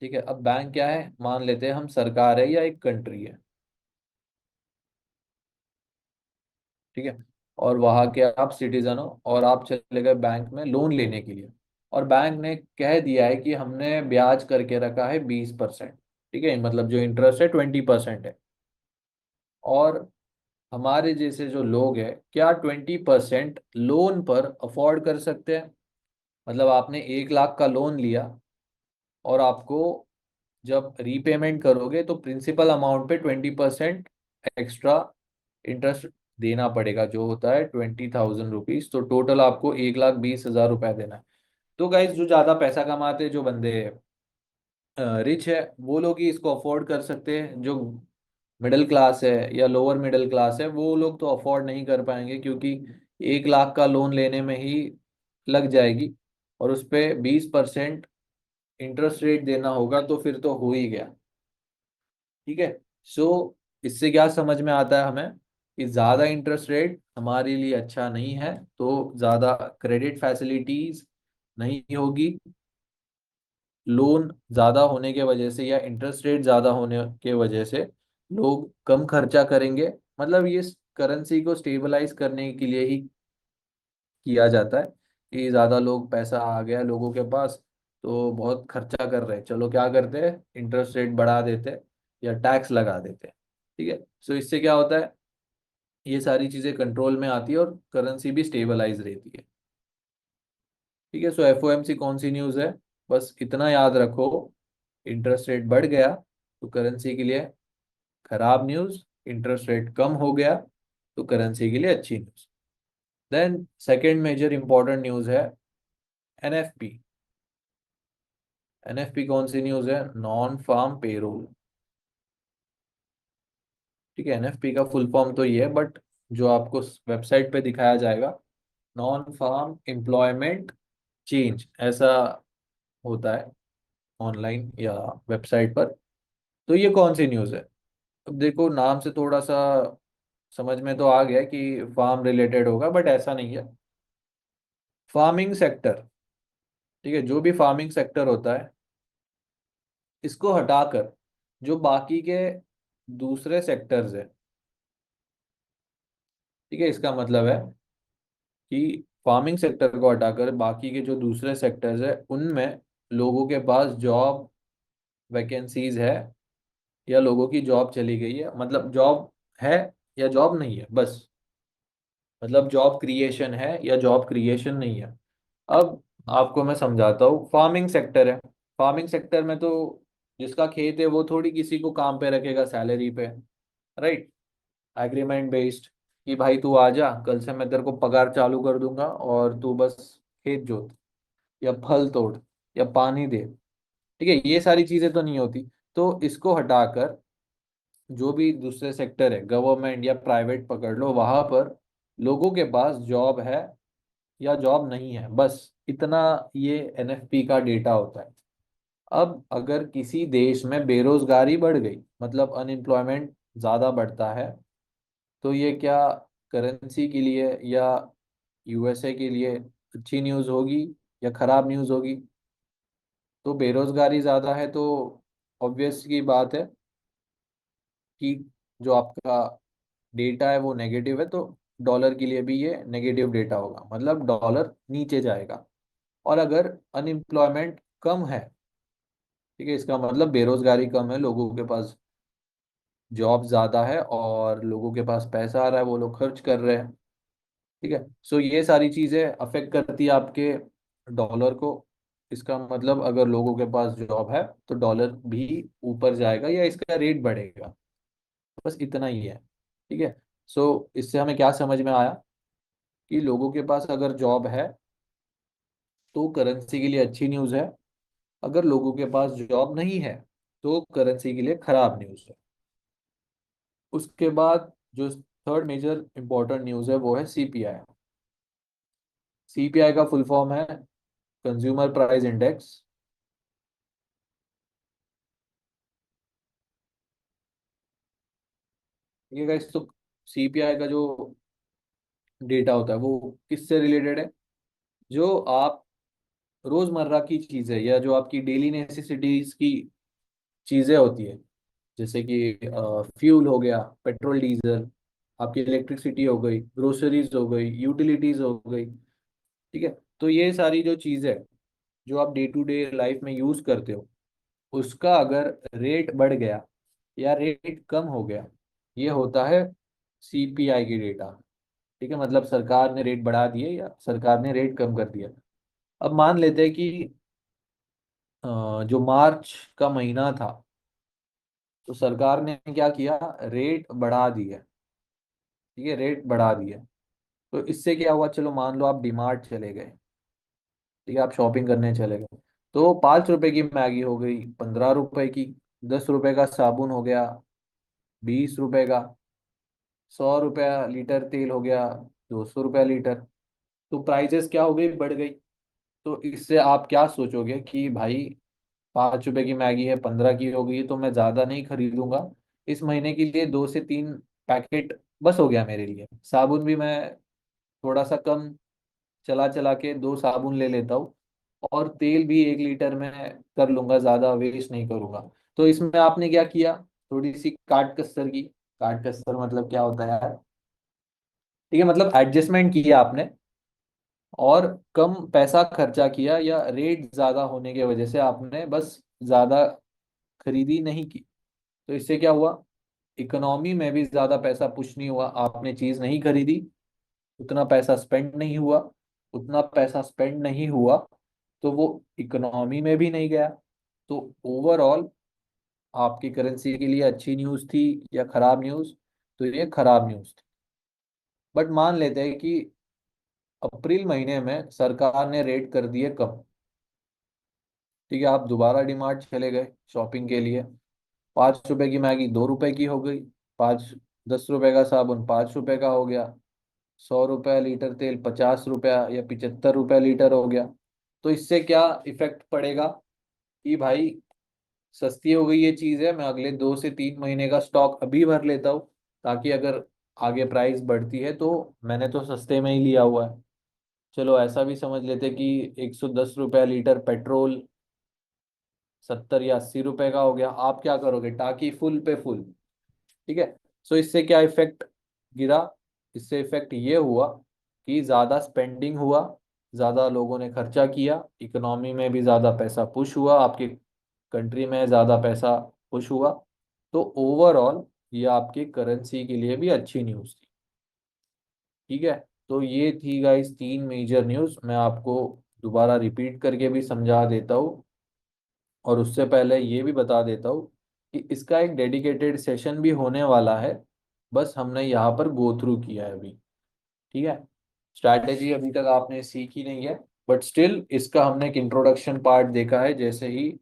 ठीक है, अब बैंक क्या है, मान लेते हैं हम सरकार है या एक कंट्री है। ठीक है, और वहाँ के आप सिटीजन हो और आप चले गए बैंक में लोन लेने के लिए। और बैंक ने कह दिया है कि हमने ब्याज करके रखा है 20%। ठीक है, मतलब जो इंटरेस्ट है 20% है। और हमारे जैसे जो लोग हैं क्या 20% लोन पर अफोर्ड कर सकते हैं? मतलब आपने 1 लाख का लोन लिया और आपको जब रीपेमेंट करोगे तो प्रिंसिपल अमाउंट पे 20% एक्स्ट्रा इंटरेस्ट देना पड़ेगा, जो होता है 20,000 रुपीज। तो टोटल आपको 1,20,000 रुपए देना है। तो गाइज जो ज्यादा पैसा कमाते हैं, जो बंदे रिच है, वो लोग ही इसको अफोर्ड कर सकते हैं। जो मिडिल क्लास है या लोअर मिडिल क्लास है, वो लोग तो अफोर्ड नहीं कर पाएंगे, क्योंकि 1 लाख का लोन लेने में ही लग जाएगी, और उस पे 20% इंटरेस्ट रेट देना होगा, तो फिर तो हो ही गया। ठीक है। सो इससे क्या समझ में आता है हमें, कि ज़्यादा इंटरेस्ट रेट हमारे लिए अच्छा नहीं है। तो ज़्यादा क्रेडिट फैसिलिटीज नहीं होगी, लोन ज़्यादा होने के वजह से या इंटरेस्ट रेट ज़्यादा होने के वजह से लोग कम खर्चा करेंगे। मतलब ये करेंसी को स्टेबलाइज करने के लिए ही किया जाता है, कि ज़्यादा लोग, पैसा आ गया लोगों के पास, तो बहुत खर्चा कर रहे हैं, चलो क्या करते हैं, इंटरेस्ट रेट बढ़ा देते हैं या टैक्स लगा देते हैं। ठीक है। सो इससे क्या होता है, ये सारी चीज़ें कंट्रोल में आती है और करेंसी भी स्टेबलाइज रहती है। ठीक है। सो एफओएमसी कौन सी न्यूज़ है, बस इतना याद रखो, इंटरेस्ट रेट बढ़ गया तो करेंसी के लिए खराब न्यूज़, इंटरेस्ट रेट कम हो गया तो करेंसी के लिए अच्छी news. Then second major important news है एनएफपी। एनएफपी कौन सी न्यूज़ है, नॉन फार्म पेरोल। ठीक है। एनएफपी का फुल फॉर्म तो ये है, बट जो आपको वेबसाइट पे दिखाया जाएगा, नॉन फार्म एम्प्लॉयमेंट चेंज, ऐसा होता है ऑनलाइन या वेबसाइट पर। तो ये कौन सी न्यूज़ है, अब देखो नाम से थोड़ा सा समझ में तो आ गया कि फार्म रिलेटेड होगा, बट ऐसा नहीं है। फार्मिंग सेक्टर, ठीक है, जो भी फार्मिंग सेक्टर होता है, इसको हटाकर जो बाकी के दूसरे सेक्टर्स है, ठीक है, इसका मतलब है कि फार्मिंग सेक्टर को हटाकर बाकी के जो दूसरे सेक्टर्स है, उनमें लोगों के पास जॉब वैकेंसीज है, या लोगों की जॉब चली गई है, मतलब जॉब है या जॉब नहीं है, बस। मतलब जॉब क्रिएशन है या जॉब क्रिएशन नहीं है। अब आपको मैं समझाता हूँ, फार्मिंग सेक्टर है, फार्मिंग सेक्टर में तो जिसका खेत है वो थोड़ी किसी को काम पे रखेगा सैलरी पे, राइट, एग्रीमेंट बेस्ड, कि भाई तू आ जा, कल से मैं तेरे को पगार चालू कर दूंगा और तू बस खेत जोत या फल तोड़ या पानी दे। ठीक है, ये सारी चीजें तो नहीं होती। तो इसको हटाकर जो भी दूसरे सेक्टर है, गवर्नमेंट या प्राइवेट पकड़ लो, वहां पर लोगों के पास जॉब है या जॉब नहीं है, बस इतना। ये एनएफपी का डेटा होता है। अब अगर किसी देश में बेरोजगारी बढ़ गई, मतलब अनएम्प्लॉयमेंट ज्यादा बढ़ता है, तो ये क्या करेंसी के लिए या यूएसए के लिए अच्छी न्यूज़ होगी या खराब न्यूज़ होगी? तो बेरोजगारी ज्यादा है तो ऑब्वियस की बात है कि जो आपका डेटा है वो नेगेटिव है, तो डॉलर के लिए भी ये नेगेटिव डेटा होगा, मतलब डॉलर नीचे जाएगा। और अगर अनएम्प्लॉयमेंट कम है, ठीक है, इसका मतलब बेरोजगारी कम है, लोगों के पास जॉब ज्यादा है और लोगों के पास पैसा आ रहा है, वो लोग खर्च कर रहे हैं। ठीक है। सो ये सारी चीजें अफेक्ट करती है आपके डॉलर को। इसका मतलब अगर लोगों के पास जॉब है तो डॉलर भी ऊपर जाएगा या इसका रेट बढ़ेगा, बस इतना ही है। ठीक है। सो इससे हमें क्या समझ में आया, कि लोगों के पास अगर जॉब है तो करेंसी के लिए अच्छी न्यूज़ है, अगर लोगों के पास जॉब नहीं है तो करेंसी के लिए खराब न्यूज़ है। उसके बाद जो थर्ड मेजर इंपॉर्टेंट न्यूज़ है वो है सीपीआई। सीपीआई का फुल फॉर्म है कंज्यूमर प्राइस इंडेक्स। ये गाइस, तो सीपीआई का जो डेटा होता है वो किससे रिलेटेड है, जो आप रोजमर्रा की चीजें या जो आपकी डेली नेसेसिटीज की चीजें होती है, जैसे कि फ्यूल हो गया, पेट्रोल डीजल, आपकी इलेक्ट्रिसिटी हो गई, ग्रोसरीज हो गई, यूटिलिटीज हो गई। ठीक है। तो ये सारी जो चीज़ है जो आप डे टू डे लाइफ में यूज करते हो, उसका अगर रेट बढ़ गया या रेट कम हो गया, ये होता है सीपीआई की डेटा। ठीक है, मतलब सरकार ने रेट बढ़ा दिए या सरकार ने रेट कम कर दिया। अब मान लेते हैं कि जो मार्च का महीना था, तो सरकार ने क्या किया, रेट बढ़ा दिया। ठीक है, रेट बढ़ा दिया। तो इससे क्या हुआ, चलो मान लो आप डीमार्ट चले गए, ठीक है, आप शॉपिंग करने चले गए, तो 5 रुपए की मैगी हो गई 15 रुपए की, 10 रुपए का साबुन हो गया 20 रुपए का, 100 रुपया लीटर तेल हो गया 200 रुपया लीटर। तो प्राइजेस क्या हो गई, बढ़ गई। तो इससे आप क्या सोचोगे कि भाई 5 रुपए की मैगी है 15 की हो गई, तो मैं ज्यादा नहीं खरीदूंगा, इस महीने के लिए 2 से 3 पैकेट बस हो गया मेरे लिए। साबुन भी मैं थोड़ा सा कम चला चला के 2 साबुन ले लेता हूँ, और तेल भी 1 लीटर में कर लूंगा, ज्यादा वेस्ट नहीं करूंगा। तो इसमें आपने क्या किया, थोड़ी सी काट कसर की। काट कसर मतलब क्या होता है यार, ठीक है, मतलब एडजस्टमेंट किया आपने, और कम पैसा खर्चा किया, या रेट ज्यादा होने की वजह से आपने बस ज्यादा खरीदी नहीं की। तो इससे क्या हुआ, इकोनॉमी में भी ज्यादा पैसा पुश नहीं हुआ, आपने चीज नहीं खरीदी, उतना पैसा स्पेंड नहीं हुआ, उतना पैसा स्पेंड नहीं हुआ, तो वो इकोनॉमी में भी नहीं गया। तो ओवरऑल आपकी करेंसी के लिए अच्छी न्यूज़ थी या खराब न्यूज़, तो ये खराब न्यूज़ थी। बट मान लेते हैं कि अप्रैल महीने में सरकार ने रेट कर दिए कम, ठीक है, आप दोबारा डीमार्ट चले गए शॉपिंग के लिए, 5 रुपए की मैगी 2 रुपए की हो गई, पाँच 10 रुपए का साबुन 5 रुपए का हो गया, 100 रुपया लीटर तेल 50 रुपया या 75 रुपया लीटर हो गया। तो इससे क्या इफेक्ट पड़ेगा कि भाई सस्ती हो गई ये चीज़ है, मैं अगले 2 से 3 महीने का स्टॉक अभी भर लेता हूँ, ताकि अगर आगे प्राइस बढ़ती है तो मैंने तो सस्ते में ही लिया हुआ है। चलो ऐसा भी समझ लेते कि 110 रुपया लीटर पेट्रोल 70 या 80 रुपए का हो गया, आप क्या करोगे, टाकी फुल पे फुल। ठीक है। सो इससे क्या इफेक्ट गिरा, इससे इफेक्ट ये हुआ कि ज़्यादा स्पेंडिंग हुआ, ज़्यादा लोगों ने खर्चा किया, इकोनॉमी में भी ज़्यादा पैसा पुश हुआ, आपकी कंट्री में ज़्यादा पैसा पुश हुआ। तो ओवरऑल ये आपकी करेंसी के लिए भी अच्छी न्यूज़ थी। ठीक है। तो ये थी गाइस 3 मेजर न्यूज़, मैं आपको दोबारा रिपीट करके भी समझा देता हूँ, और उससे पहले ये भी बता देता हूँ कि इसका एक डेडिकेटेड सेशन भी होने वाला है, बस हमने यहाँ पर गो थ्रू किया है अभी। ठीक है। स्ट्रैटेजी अभी तक आपने सीखी नहीं है, बट स्टिल इसका हमने एक इंट्रोडक्शन पार्ट देखा है, जैसे ही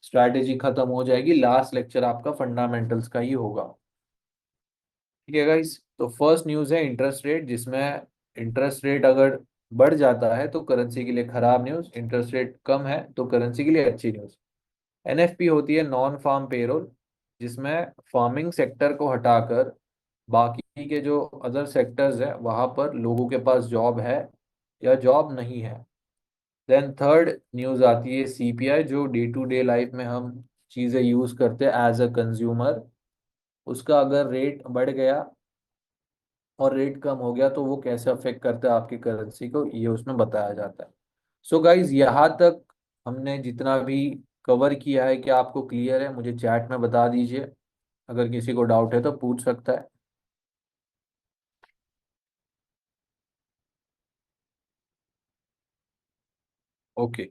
स्ट्रैटेजी खत्म हो जाएगी लास्ट लेक्चर आपका फंडामेंटल्स का ही होगा। ठीक है गाइस, तो फर्स्ट न्यूज़ है इंटरेस्ट रेट, जिसमें इंटरेस्ट रेट अगर बढ़ जाता है तो करेंसी के लिए खराब न्यूज़, इंटरेस्ट रेट कम है तो करेंसी के लिए अच्छी न्यूज़। एनएफपी होती है नॉन फार्म पेरोल, जिसमें फार्मिंग सेक्टर को हटाकर बाकी के जो अदर सेक्टर्स है वहां पर लोगों के पास जॉब है या जॉब नहीं है। देन थर्ड न्यूज़ आती है सीपीआई, जो डे टू डे लाइफ में हम चीज़ें यूज़ करते हैं एज अ कंज्यूमर, उसका अगर रेट बढ़ गया और रेट कम हो गया तो वो कैसे अफेक्ट करता है आपकी करेंसी को, ये उसमें बताया जाता है। सो गाइज यहाँ तक हमने जितना भी कवर किया है, क्या आपको क्लियर है, मुझे चैट में बता दीजिए, अगर किसी को डाउट है तो पूछ सकता है। ओके।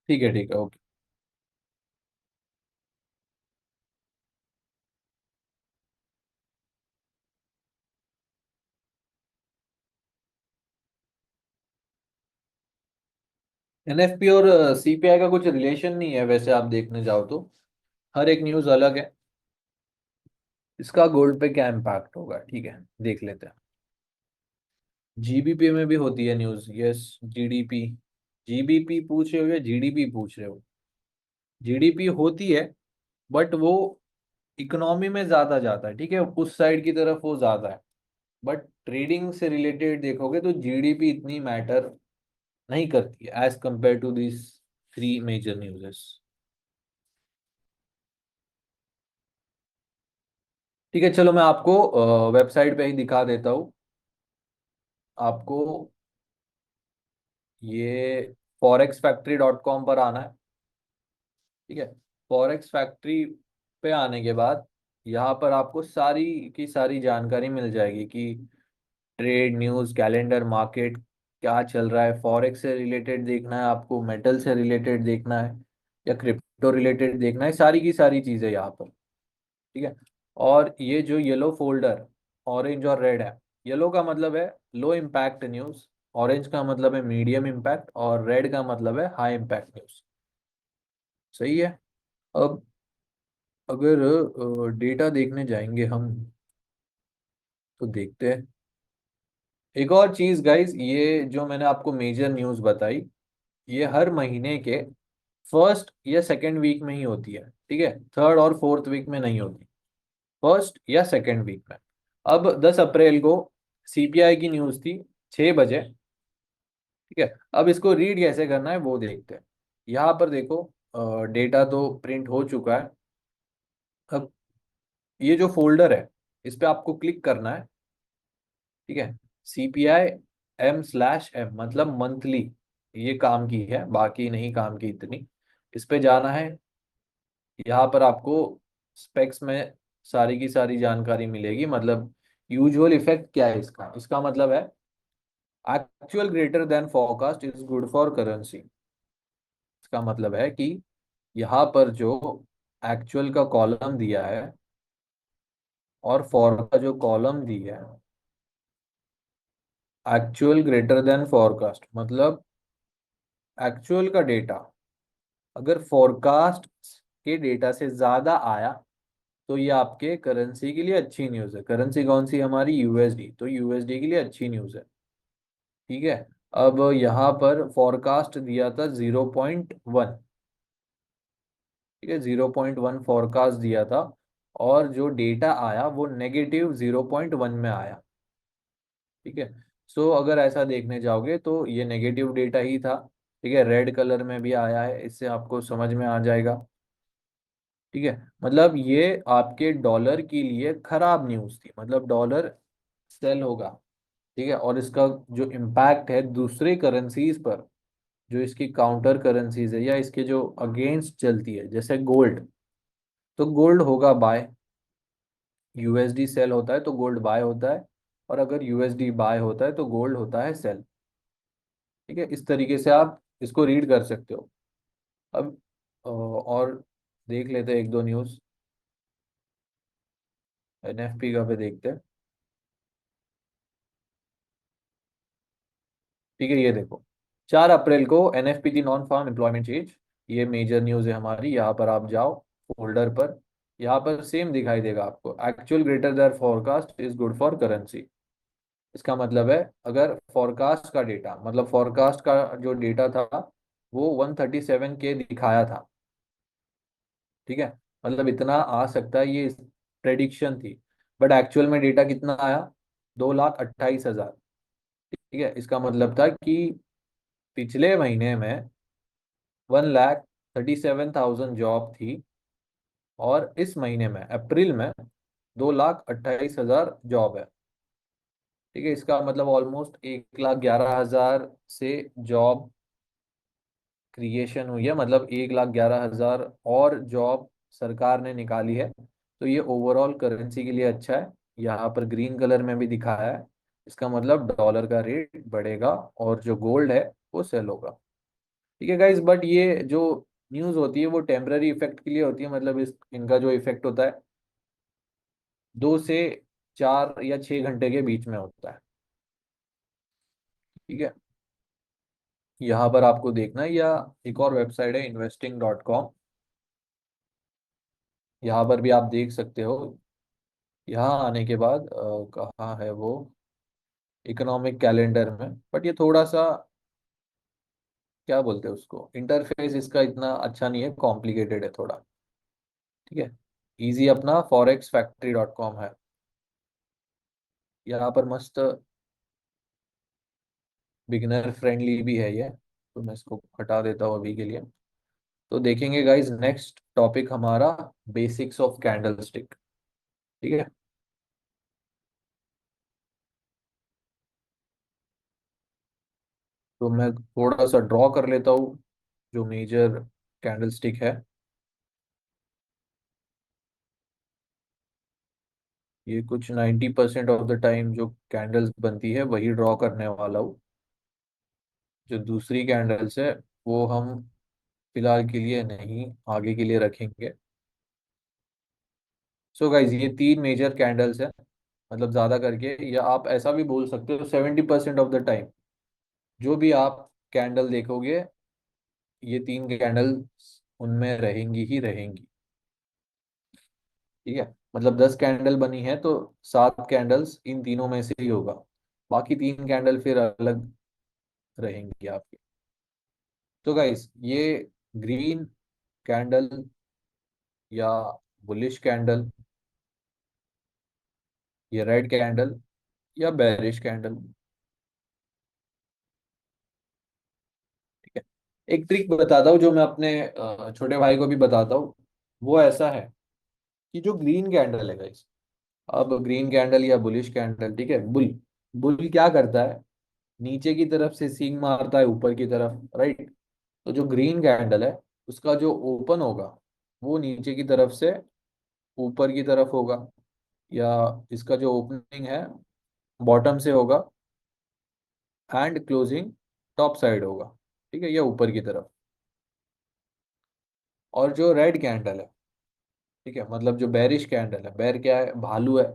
ठीक है ओके। एनएफपी और सीपीआई का कुछ रिलेशन नहीं है वैसे, आप देखने जाओ तो हर एक न्यूज़ अलग है। इसका गोल्ड पे क्या इम्पैक्ट होगा, ठीक है, देख लेते हैं। जीबीपी में भी होती है न्यूज़, यस, जीडीपी। जीबीपी पूछ रहे हो या जीडीपी पूछ रहे हो? जीडीपी होती है, बट वो इकोनॉमी में ज्यादा जाता है, ठीक है, उस साइड की तरफ वो ज्यादा है। बट ट्रेडिंग से रिलेटेड देखोगे तो जीडीपी इतनी मैटर नहीं करती है as compare to this 3 major newses. ठीक है, चलो मैं आपको वेबसाइट पे ही दिखा देता हूँ। आपको ये forex factory.com पर आना है। ठीक है। फॉरेक्स फैक्ट्री पे आने के बाद यहाँ पर आपको सारी की सारी जानकारी मिल जाएगी कि ट्रेड न्यूज़, कैलेंडर, मार्केट क्या चल रहा है, फॉरेक्स से रिलेटेड देखना है आपको, मेटल से रिलेटेड देखना है, या क्रिप्टो रिलेटेड देखना है, सारी की सारी चीज़ें यहाँ पर। ठीक है। और ये जो येलो फोल्डर, ऑरेंज और रेड है, येलो का मतलब है लो इम्पैक्ट न्यूज़, ऑरेंज का मतलब है मीडियम इम्पैक्ट, और रेड का मतलब है हाई इम्पैक्ट न्यूज़। सही है। अब अगर डेटा देखने जाएंगे हम, तो देखते हैं एक और चीज गाइस। ये जो मैंने आपको मेजर न्यूज़ बताई, ये हर महीने के फर्स्ट या सेकेंड वीक में ही होती है। ठीक है, थर्ड और फोर्थ वीक में नहीं होती, फर्स्ट या सेकेंड वीक में। अब 10 अप्रैल को सीपीआई की न्यूज़ थी, 6 बजे। ठीक है, अब इसको रीड कैसे करना है वो देखते हैं। यहाँ पर देखो, डेटा तो प्रिंट हो चुका है। अब ये जो फोल्डर है, इस पे आपको क्लिक करना है। ठीक है, CPI M/M मतलब मंथली, ये काम की है, बाकी नहीं काम की इतनी। इस पे जाना है। यहाँ पर आपको स्पेक्स में सारी की सारी जानकारी मिलेगी। मतलब यूजुअल इफेक्ट क्या है इसका, इसका मतलब है actual greater than forecast is good for currency. इसका मतलब है कि यहाँ पर जो एक्चुअल का कॉलम दिया है और फॉर का जो कॉलम दिया है, एक्चुअल ग्रेटर देन फोरकास्ट मतलब एक्चुअल का डेटा अगर फोरकास्ट के डेटा से ज्यादा आया, तो ये आपके करेंसी के लिए अच्छी न्यूज़ है। करेंसी कौन सी हमारी, यूएसडी, तो यूएसडी के लिए अच्छी न्यूज़ है। ठीक है। अब यहाँ पर फोरकास्ट दिया था 0.1। ठीक है, 0.1 फोरकास्ट दिया था, और जो डेटा आया वो -0.1 में आया। ठीक है। सो अगर ऐसा देखने जाओगे तो ये नेगेटिव डेटा ही था। ठीक है, रेड कलर में भी आया है, इससे आपको समझ में आ जाएगा। ठीक है, मतलब ये आपके डॉलर के लिए खराब न्यूज़ थी, मतलब डॉलर सेल होगा। ठीक है, और इसका जो इम्पैक्ट है दूसरे करेंसीज पर, जो इसकी काउंटर करेंसीज है या इसके जो अगेंस्ट चलती है, जैसे गोल्ड, तो गोल्ड होगा बाय। यूएसडी सेल होता है तो गोल्ड बाय होता है, और अगर यूएसडी बाय होता है तो गोल्ड होता है सेल। ठीक है, इस तरीके से आप इसको रीड कर सकते हो। अब और देख लेते हैं एक दो न्यूज़। एनएफपी का पे देखते हैं। ठीक है, ये देखो, 4 अप्रैल को एनएफपी की नॉन फार्म एम्प्लॉयमेंट चेंज, ये मेजर न्यूज़ है हमारी। यहाँ पर आप जाओ फोल्डर पर, यहाँ पर सेम दिखाई देगा आपको, actual greater than forecast is good for currency. इसका मतलब है अगर फोरकास्ट का डेटा, मतलब फोरकास्ट का जो डेटा था वो 137 के दिखाया था। ठीक है, मतलब इतना आ सकता है, ये प्रेडिक्शन थी। बट एक्चुअल में डेटा कितना आया, 2,28,000। ठीक है, इसका मतलब था कि पिछले महीने में 1,37,000 जॉब थी, और इस महीने में अप्रैल में 2,28,000 जॉब है। ठीक है, इसका मतलब ऑलमोस्ट 1,11,000 से जॉब क्रिएशन हुई है, मतलब 1,11,000 और जॉब सरकार ने निकाली है। तो ये ओवरऑल करेंसी के लिए अच्छा है। यहाँ पर ग्रीन कलर में भी दिखाया है, इसका मतलब डॉलर का रेट बढ़ेगा और जो गोल्ड है वो सेल होगा। ठीक है गाइस, बट ये जो न्यूज़ होती है वो टेम्पररी इफेक्ट के लिए होती है। मतलब इनका जो इफेक्ट होता है 2 से 4 या 6 घंटे के बीच में होता है। ठीक है, यहाँ पर आपको देखना है, या एक और वेबसाइट है investing.com, यहाँ पर भी आप देख सकते हो। यहाँ आने के बाद कहाँ है वो, इकोनॉमिक कैलेंडर में, बट ये थोड़ा सा क्या बोलते हैं उसको, इंटरफेस इसका इतना अच्छा नहीं है, कॉम्प्लिकेटेड है थोड़ा। ठीक है, इजी अपना forex factory.com है। यहाँ पर मस्त बिगिनर फ्रेंडली भी है ये, तो मैं इसको हटा देता हूँ अभी के लिए। तो देखेंगे गाइस नेक्स्ट टॉपिक हमारा, बेसिक्स ऑफ कैंडलस्टिक। ठीक है, तो मैं थोड़ा सा ड्रॉ कर लेता हूँ जो मेजर कैंडलस्टिक है। ये कुछ 90% ऑफ द टाइम जो कैंडल्स बनती है वही ड्रॉ करने वाला हूँ। जो दूसरी कैंडल्स है वो हम फिलहाल के लिए नहीं, आगे के लिए रखेंगे। सो गाइज ये तीन मेजर कैंडल्स हैं, मतलब ज्यादा करके, या आप ऐसा भी बोल सकते हो 70% ऑफ द टाइम जो भी आप कैंडल देखोगे, ये तीन कैंडल्स उनमें रहेंगी ही रहेंगी। ठीक है, मतलब 10 कैंडल बनी है तो 7 कैंडल्स इन तीनों में से ही होगा, बाकी तीन कैंडल फिर अलग रहेंगी आपकी। तो गाइस ये ग्रीन कैंडल या बुलिश कैंडल, ये रेड कैंडल या बेरिश कैंडल। ठीक है, एक ट्रिक बताता हूँ जो मैं अपने छोटे भाई को भी बताता हूँ। वो ऐसा है कि जो ग्रीन कैंडल है गाइस, अब ग्रीन कैंडल या बुलिश कैंडल, ठीक है, बुल बुल क्या करता है, नीचे की तरफ से सींग मारता है ऊपर की तरफ, राइट। तो जो ग्रीन कैंडल है उसका जो ओपन होगा वो नीचे की तरफ से ऊपर की तरफ होगा, या इसका जो ओपनिंग है बॉटम से होगा, एंड क्लोजिंग टॉप साइड होगा। ठीक है, या ऊपर की तरफ। और जो रेड कैंडल है, ठीक है, मतलब जो बेरिश कैंडल है, बेर क्या है, भालू है।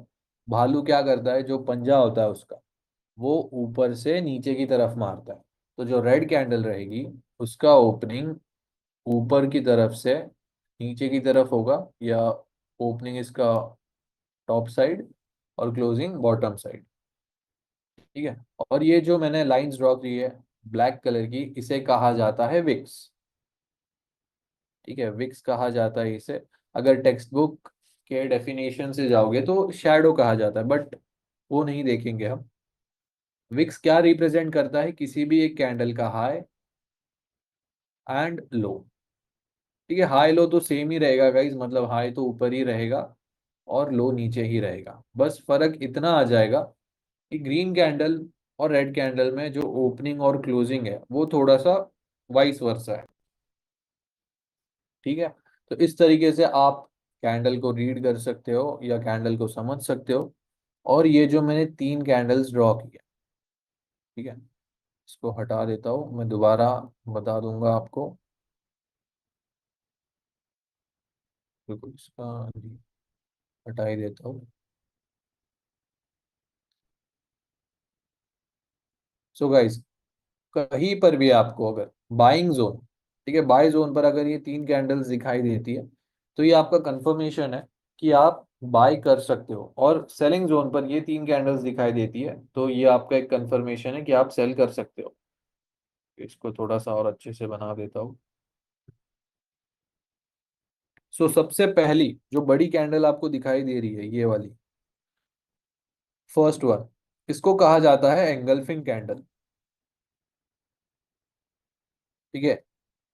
भालू क्या करता है, जो पंजा होता है उसका वो ऊपर से नीचे की तरफ मारता है। तो जो रेड कैंडल रहेगी उसका ओपनिंग ऊपर की तरफ से नीचे की तरफ होगा, या ओपनिंग इसका टॉप साइड और क्लोजिंग बॉटम साइड। ठीक है, और ये जो मैंने लाइंस ड्रॉ की है ब्लैक कलर की, इसे कहा जाता है विक्स। ठीक है, विक्स कहा जाता है इसे। अगर टेक्स्ट बुक के डेफिनेशन से जाओगे तो शैडो कहा जाता है, बट वो नहीं देखेंगे हम। विक्स क्या रिप्रेजेंट करता है, किसी भी एक कैंडल का हाई एंड लो। ठीक है, हाई लो तो सेम ही रहेगा गाइज, मतलब हाई तो ऊपर ही रहेगा और लो नीचे ही रहेगा, बस फर्क इतना आ जाएगा कि ग्रीन कैंडल और रेड कैंडल में जो ओपनिंग और क्लोजिंग है वो थोड़ा सा वाइस वर्सा है। ठीक है, तो इस तरीके से आप कैंडल को रीड कर सकते हो या कैंडल को समझ सकते हो। और ये जो मैंने तीन कैंडल्स ड्रॉ किया, ठीक है, इसको हटा देता हूँ, मैं दोबारा बता दूंगा आपको। बिल्कुल, इसका जी, हटा ही देता हूँ। सो गाइस, कहीं पर भी आपको अगर बाइंग जोन, ठीक है, बाय जोन पर अगर ये तीन कैंडल्स दिखाई देती है तो ये आपका कंफर्मेशन है कि आप बाय कर सकते हो। और सेलिंग जोन पर ये तीन कैंडल्स दिखाई देती है तो ये आपका एक कंफर्मेशन है कि आप सेल कर सकते हो। इसको थोड़ा सा और अच्छे से बना देता हूँ। सो सबसे पहली जो बड़ी कैंडल आपको दिखाई दे रही है, ये वाली फर्स्ट वन, इसको कहा जाता है एंगल्फिंग कैंडल। ठीक है,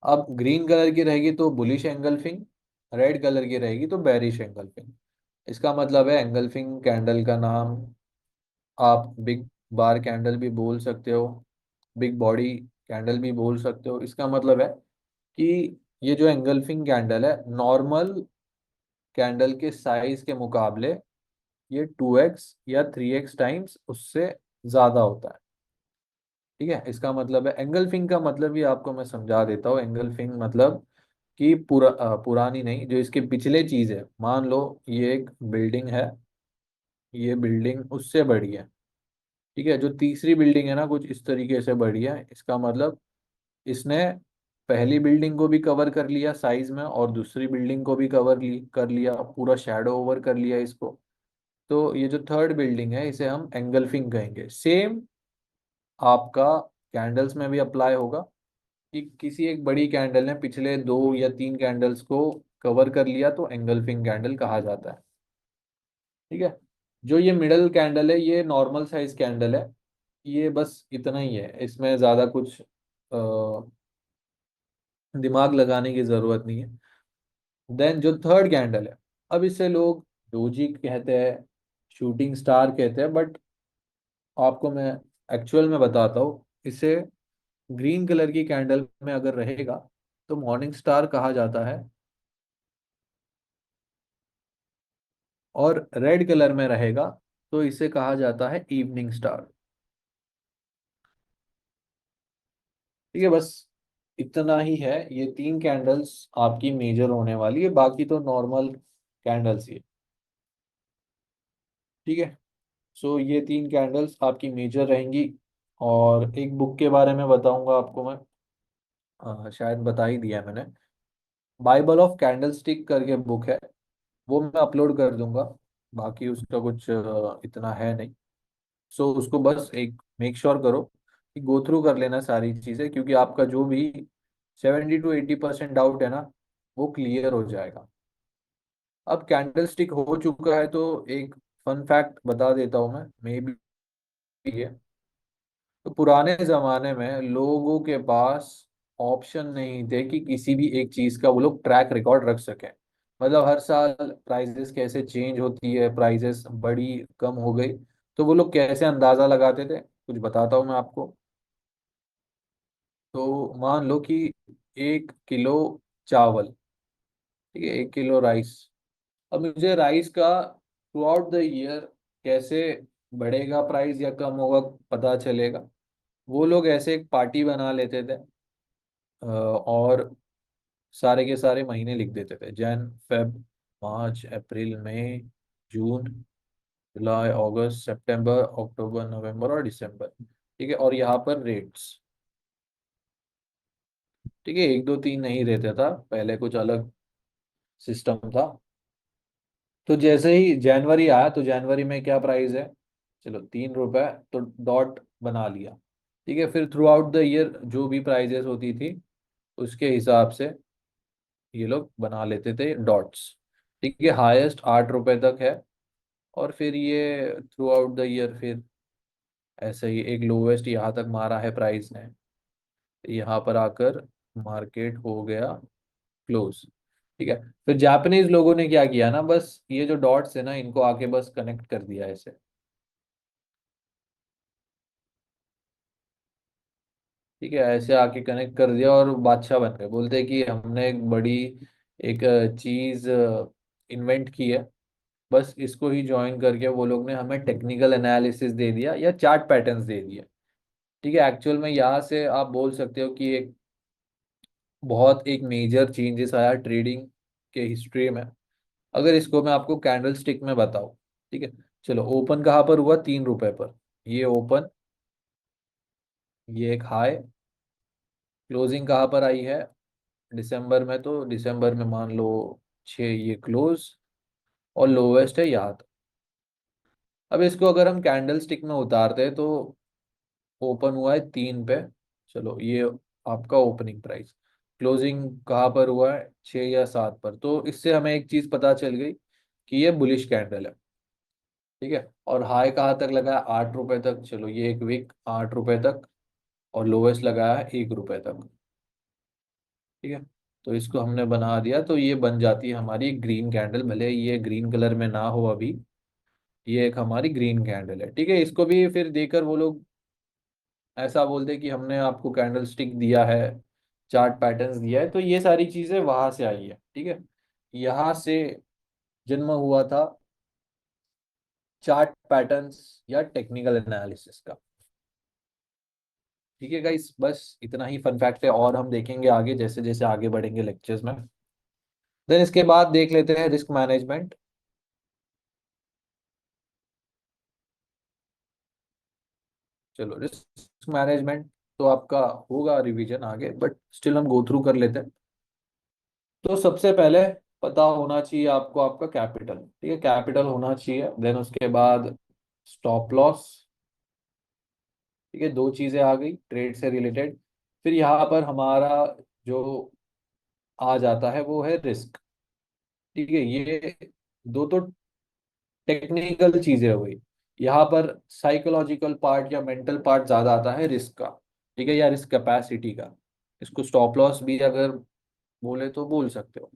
अब ग्रीन कलर की रहेगी तो बुलिश एंगल्फिंग, रेड कलर की रहेगी तो बेरिश एंगल्फिंग। इसका मतलब है एंगल्फिंग कैंडल का नाम आप बिग बार कैंडल भी बोल सकते हो, बिग बॉडी कैंडल भी बोल सकते हो। इसका मतलब है कि ये जो एंगल्फिंग कैंडल है नॉर्मल कैंडल के साइज के मुकाबले ये 2x या 3x टाइम्स उससे ज्यादा होता है। ठीक है, इसका मतलब है एंगल्फिंग का मतलब भी आपको मैं समझा देता हूँ। एंगल्फिंग मतलब कि पुरानी नहीं, जो इसके पिछले चीज है, मान लो ये एक बिल्डिंग है, ये बिल्डिंग उससे बड़ी है। ठीक है, जो तीसरी बिल्डिंग है ना कुछ इस तरीके से बड़ी है, इसका मतलब इसने पहली बिल्डिंग को भी कवर कर लिया साइज में और दूसरी बिल्डिंग को भी कर लिया, पूरा शैडो ओवर कर लिया इसको। तो ये जो थर्ड बिल्डिंग है इसे हम एंगल्फिंग कहेंगे। सेम आपका कैंडल्स में भी अप्लाई होगा कि किसी एक बड़ी कैंडल ने पिछले 2 या 3 कैंडल्स को कवर कर लिया तो एंगल्फिंग कैंडल कहा जाता है। ठीक है, जो ये मिडल कैंडल है ये नॉर्मल साइज कैंडल है, ये बस इतना ही है, इसमें ज़्यादा कुछ दिमाग लगाने की ज़रूरत नहीं है। देन जो थर्ड कैंडल है, अब इसे लोग डोजी कहते हैं, शूटिंग स्टार कहते हैं, बट आपको मैं एक्चुअल में बताता हूँ, इसे ग्रीन कलर की कैंडल में अगर रहेगा तो मॉर्निंग स्टार कहा जाता है, और रेड कलर में रहेगा तो इसे कहा जाता है इवनिंग स्टार। ठीक है, बस इतना ही है। ये तीन कैंडल्स आपकी मेजर होने वाली है, बाकी तो नॉर्मल कैंडल्स ही है। ठीक है, सो ये तीन कैंडल्स आपकी मेजर रहेंगी। और एक बुक के बारे में बताऊंगा आपको मैं, शायद बता ही दिया है मैंने। बाइबल ऑफ कैंडल स्टिक करके बुक है, वो मैं अपलोड कर दूंगा। बाकी उसका कुछ इतना है नहीं। सो उसको बस एक मेक श्योर करो कि गो थ्रू कर लेना सारी चीज़ें, क्योंकि आपका जो भी 70 to 80% डाउट है ना, वो क्लियर हो जाएगा। अब कैंडल स्टिक हो चुका है तो एक फन फैक्ट बता देता हूँ मैं, मे बी ये। तो पुराने जमाने में लोगों के पास ऑप्शन नहीं थे कि किसी भी एक चीज का वो लोग ट्रैक रिकॉर्ड रख सकें। मतलब हर साल प्राइजेस कैसे चेंज होती है, प्राइजेस बड़ी कम हो गई, तो वो लोग कैसे अंदाजा लगाते थे, कुछ बताता हूँ मैं आपको। तो मान लो कि 1 किलो चावल, ठीक है, 1 किलो राइस। अब मुझे राइस का थ्रू आउट द ईयर कैसे बढ़ेगा प्राइस या कम होगा पता चलेगा। वो लोग ऐसे एक पार्टी बना लेते थे, और सारे के सारे महीने लिख देते थे, जन फेब मार्च अप्रैल मई जून जुलाई अगस्त सितंबर अक्टूबर नवंबर और दिसंबर। ठीक है, और यहाँ पर रेट्स। ठीक है, 1 2 3 नहीं रहता था, पहले कुछ अलग सिस्टम था। तो जैसे ही जनवरी आया तो जनवरी में क्या प्राइस है, चलो 3 रुपए, तो डॉट बना लिया। ठीक है, फिर थ्रू आउट द ईयर जो भी प्राइजेस होती थी उसके हिसाब से ये लोग बना लेते थे डॉट्स। ठीक है, हाईएस्ट 8 रुपए तक है। और फिर ये थ्रू आउट द ईयर फिर ऐसे ही एक लोवेस्ट यहाँ तक मारा है प्राइस ने, यहाँ पर आकर मार्केट हो गया क्लोज। ठीक है, फिर जापानीज लोगों ने क्या किया ना, बस ये जो डॉट्स है ना इनको आके बस कनेक्ट कर दिया ऐसे। ठीक है, ऐसे आके कनेक्ट कर दिया और बादशाह बन गए, बोलते हैं कि हमने एक बड़ी एक चीज इन्वेंट की है। बस इसको ही ज्वाइन करके वो लोग ने हमें टेक्निकल एनालिसिस दे दिया या चार्ट पैटर्न्स दे दिए। ठीक है, एक्चुअल में यहाँ से आप बोल सकते हो कि एक बहुत एक मेजर चेंजेस आया ट्रेडिंग के हिस्ट्री में, अगर इसको मैं आपको कैंडल स्टिक में बताऊं। ठीक है, चलो ओपन कहाँ पर हुआ, 3 रुपए पर। ये ओपन, ये एक हाई, क्लोजिंग कहाँ पर आई है दिसंबर में, तो दिसंबर में मान लो 6, ये क्लोज, और लोवेस्ट है यहाँ तक। अब इसको अगर हम कैंडल स्टिक में उतारते हैं तो ओपन हुआ है 3 पे, चलो ये आपका ओपनिंग प्राइस, क्लोजिंग कहाँ पर हुआ है 6 या 7 पर, तो इससे हमें एक चीज पता चल गई कि ये बुलिश कैंडल है। ठीक है, और हाई कहाँ तक लगा है 8 रुपए तक, चलो ये एक वीक 8 रुपए तक, और लोवेस्ट लगाया है 1 रुपए तक। ठीक है, तो इसको हमने बना दिया, तो ये बन जाती है हमारी ग्रीन कैंडल, भले ये ग्रीन कलर में ना हो अभी। ये एक हमारी ग्रीन कैंडल है। ठीक है, इसको भी फिर देकर वो लोग ऐसा बोलते कि हमने आपको कैंडल स्टिक दिया है, चार्ट पैटर्न्स दिया है, तो ये सारी चीजें वहां से आई है। ठीक है, यहाँ से जन्म हुआ था चार्ट पैटर्न्स या टेक्निकल एनालिसिस का। ठीक है गाइस, बस इतना ही फन फैक्ट है, और हम देखेंगे आगे जैसे जैसे आगे बढ़ेंगे लेक्चर्स में। देन इसके बाद देख लेते हैं रिस्क मैनेजमेंट। चलो रिस्क मैनेजमेंट तो आपका होगा रिवीजन आगे, बट स्टिल हम गो थ्रू कर लेते हैं। तो सबसे पहले पता होना चाहिए आपको आपका कैपिटल। ठीक है, कैपिटल होना चाहिए, देन उसके बाद स्टॉप लॉस। ठीक है, दो चीजें आ गई ट्रेड से रिलेटेड। फिर यहाँ पर हमारा जो आ जाता है वो है रिस्क। ठीक है, ये दो तो टेक्निकल चीजें हो गई। यहाँ पर साइकोलॉजिकल पार्ट या मेंटल पार्ट ज्यादा आता है रिस्क का। ठीक है, या रिस्क कैपेसिटी का। इसको स्टॉप लॉस भी अगर बोले तो बोल सकते हो।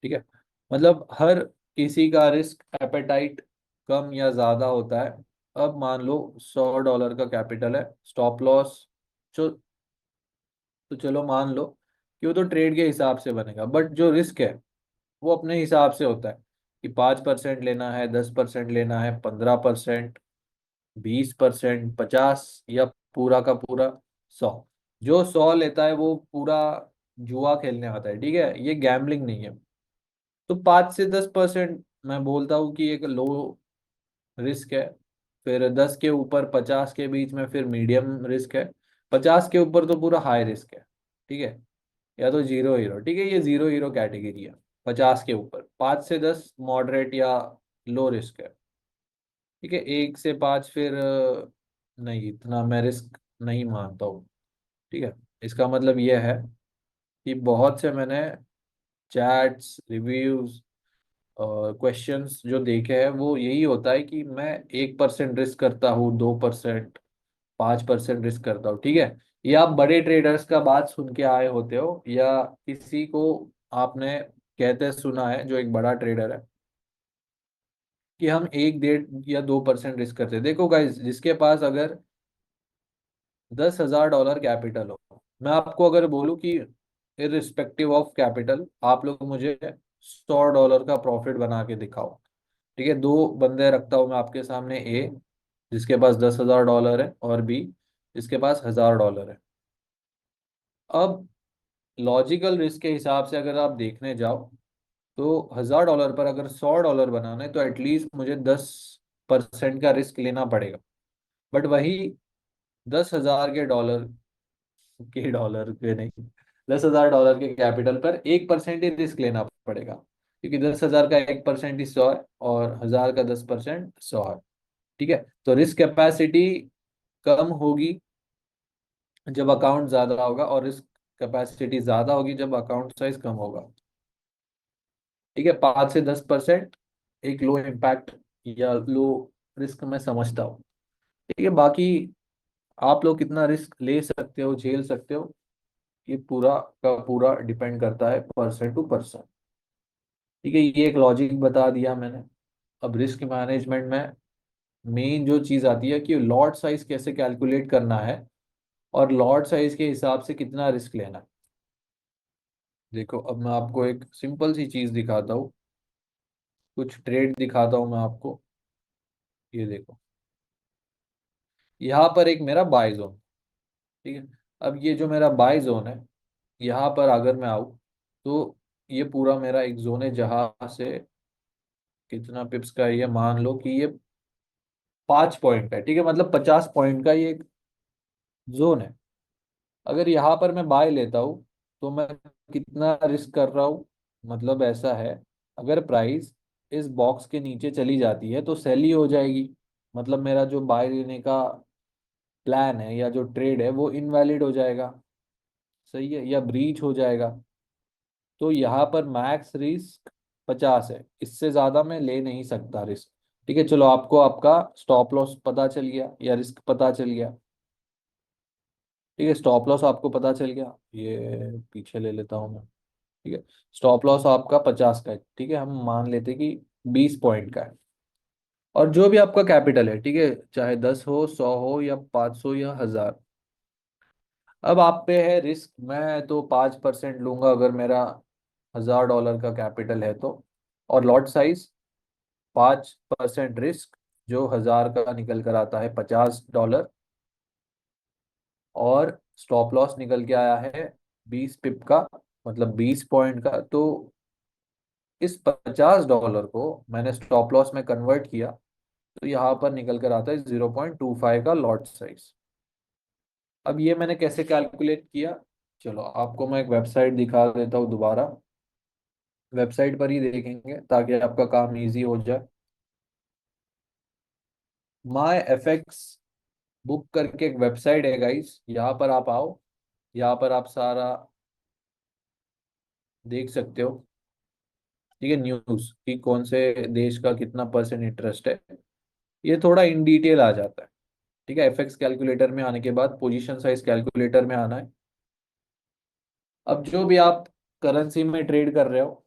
ठीक है, मतलब हर किसी का रिस्क एपेटाइट कम या ज्यादा होता है। अब मान लो $100 का कैपिटल है, स्टॉप लॉस जो, तो चलो मान लो कि वो तो ट्रेड के हिसाब से बनेगा, बट जो रिस्क है वो अपने हिसाब से होता है कि 5% लेना है, 10% लेना है, 15%, 20%, 50, या पूरा का पूरा 100। जो 100 लेता है वो पूरा जुआ खेलने आता है, ठीक है, ये गैम्बलिंग नहीं है। तो 5 से 10% मैं बोलता हूँ कि एक लो रिस्क है। फिर 10 के ऊपर 50 के बीच में फिर मीडियम रिस्क है। 50 के ऊपर तो पूरा हाई रिस्क है, ठीक है, या तो जीरो हीरो, ठीक है, ये जीरो हीरो कैटेगरी है। 50 के ऊपर 5 से 10 मॉडरेट या लो रिस्क है, ठीक है। 1 से 5 फिर नहीं, इतना मैं रिस्क नहीं मानता हूँ, ठीक है। इसका मतलब ये है कि बहुत से मैंने चैट्स, रिव्यूज और क्वेश्चंस जो देखे हैं, वो यही होता है कि मैं 1% रिस्क करता हूँ, 2%, 5% रिस्क करता हूँ, ठीक है। ये आप बड़े ट्रेडर्स का बात सुन के आए होते हो, या किसी को आपने कहते सुना है जो एक बड़ा ट्रेडर है कि हम 1, 1.5 या 2% रिस्क करते हैं। देखो गाइस, जिसके पास अगर $10,000 कैपिटल हो, मैं आपको अगर बोलूँ कि इररिस्पेक्टिव ऑफ कैपिटल आप लोग मुझे $100 का प्रॉफिट बना के दिखाओ, ठीक है। दो बंदे रखता हूँ मैं आपके सामने, ए जिसके पास $10,000 है और बी जिसके पास $1,000 है। अब लॉजिकल रिस्क के हिसाब से अगर आप देखने जाओ, तो $1,000 पर अगर $100 बनाना है तो एटलीस्ट मुझे 10% का रिस्क लेना पड़ेगा। बट वही 10,000 के डॉलर के नहीं, $10,000 के कैपिटल पर 1% ही रिस्क लेना पड़ेगा, क्योंकि 10,000 का 1% ही 100 है और 1,000 का 10% 100 है, ठीक है। तो रिस्क कैपेसिटी कम होगी जब अकाउंट ज्यादा होगा, और रिस्क कैपेसिटी ज्यादा होगी जब अकाउंट साइज कम होगा, ठीक है। 5 से 10% एक लो इम्पैक्ट या लो रिस्क मैं समझता हूँ, ठीक है। बाकी आप लोग कितना रिस्क ले सकते हो, झेल सकते हो, ये पूरा का पूरा डिपेंड करता है पर्सन टू पर्सन, ठीक है। ये एक लॉजिक बता दिया मैंने। अब रिस्क मैनेजमेंट में मेन जो चीज़ आती है कि लॉट साइज कैसे कैलकुलेट करना है और लॉट साइज के हिसाब से कितना रिस्क लेना है। देखो, अब मैं आपको एक सिंपल सी चीज़ दिखाता हूँ, कुछ ट्रेड दिखाता हूँ मैं आपको। ये देखो, यहाँ पर एक मेरा बाय जोन, ठीक है। अब ये जो मेरा बाय जोन है, यहाँ पर अगर मैं आऊँ तो ये पूरा मेरा एक जोन है जहाँ से कितना पिप्स का है, ये मान लो कि ये 5 पॉइंट का है, ठीक है, मतलब 50 पॉइंट का ये एक जोन है। अगर यहाँ पर मैं बाय लेता हूँ तो मैं कितना रिस्क कर रहा हूँ, मतलब ऐसा है, अगर प्राइस इस बॉक्स के नीचे चली जाती है तो सेल ही हो जाएगी, मतलब मेरा जो बाय लेने का प्लान है या जो ट्रेड है वो इनवैलिड हो जाएगा, सही है, या ब्रीच हो जाएगा। तो यहाँ पर मैक्स रिस्क 50 है, इससे ज्यादा मैं ले नहीं सकता रिस्क, ठीक है। चलो, आपको आपका स्टॉप लॉस पता चल गया या रिस्क पता चल गया, ठीक है। स्टॉप लॉस आपको पता चल गया, ये पीछे ले लेता हूँ मैं, ठीक है। स्टॉप लॉस आपका 50 का है, ठीक है, हम मान लेते हैं कि 20 पॉइंट का है। और जो भी आपका कैपिटल है, ठीक है, चाहे 10 हो, 100 हो या 500 या 1,000, अब आप पे है रिस्क। मैं तो 5% लूंगा अगर मेरा $1,000 का कैपिटल है तो, और लॉट साइज 5% रिस्क, जो 1,000 का निकल कर आता है $50, और स्टॉप लॉस निकल के आया है 20 पिप का, मतलब 20 पॉइंट का। तो इस $50 को मैंने स्टॉप लॉस में कन्वर्ट किया, तो यहाँ पर निकल कर आता है 0.25 का लॉट साइज। अब ये मैंने कैसे कैलकुलेट किया, चलो आपको मैं एक वेबसाइट दिखा देता हूँ दोबारा। वेबसाइट पर ही देखेंगे ताकि आपका काम इजी हो जाए। माई एफ एक्स बुक करके एक वेबसाइट है गाइस, यहाँ पर आप आओ, यहाँ पर आप सारा देख सकते हो, ठीक है, न्यूज़ कि कौन से देश का कितना परसेंट इंटरेस्ट है, ये थोड़ा इन डिटेल आ जाता है, ठीक है। एफएक्स कैलकुलेटर में आने के बाद पोजीशन साइज कैलकुलेटर में आना है। अब जो भी आप करेंसी में ट्रेड कर रहे हो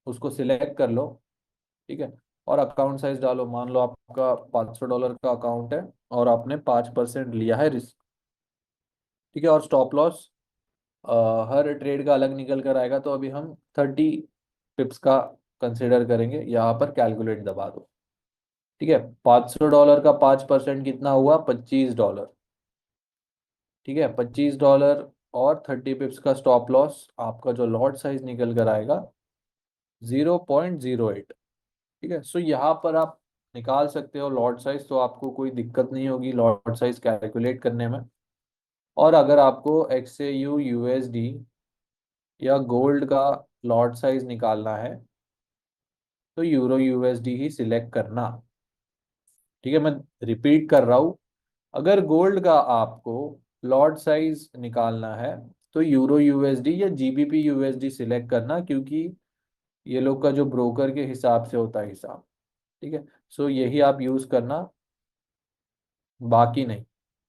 उसको सिलेक्ट कर लो, ठीक है, और अकाउंट साइज डालो। मान लो आपका $500 का अकाउंट है और आपने 5% लिया है रिस्क, ठीक है, और स्टॉप लॉस हर ट्रेड का अलग निकल कर आएगा, तो अभी हम 30 पिप्स का कंसिडर करेंगे। यहाँ पर कैलकुलेट दबा दो, ठीक है। $500 का 5% कितना हुआ, $25, ठीक है, $25 और 30 पिप्स का स्टॉप लॉस, आपका जो लॉट साइज निकल कर आएगा 0.08। ठीक है, सो यहाँ पर आप निकाल सकते हो लॉट साइज, तो आपको कोई दिक्कत नहीं होगी लॉट साइज कैलकुलेट करने में। और अगर आपको XAU USD या गोल्ड का लॉट साइज निकालना है तो यूरो USD ही सिलेक्ट करना। ठीक है, मैं रिपीट कर रहा हूँ, अगर गोल्ड का आपको लॉट साइज निकालना है तो यूरो USD या GBP USD सिलेक्ट करना, क्योंकि ये लोग का जो ब्रोकर के हिसाब से होता है हिसाब। ठीक है, सो यही आप यूज करना, बाकी नहीं।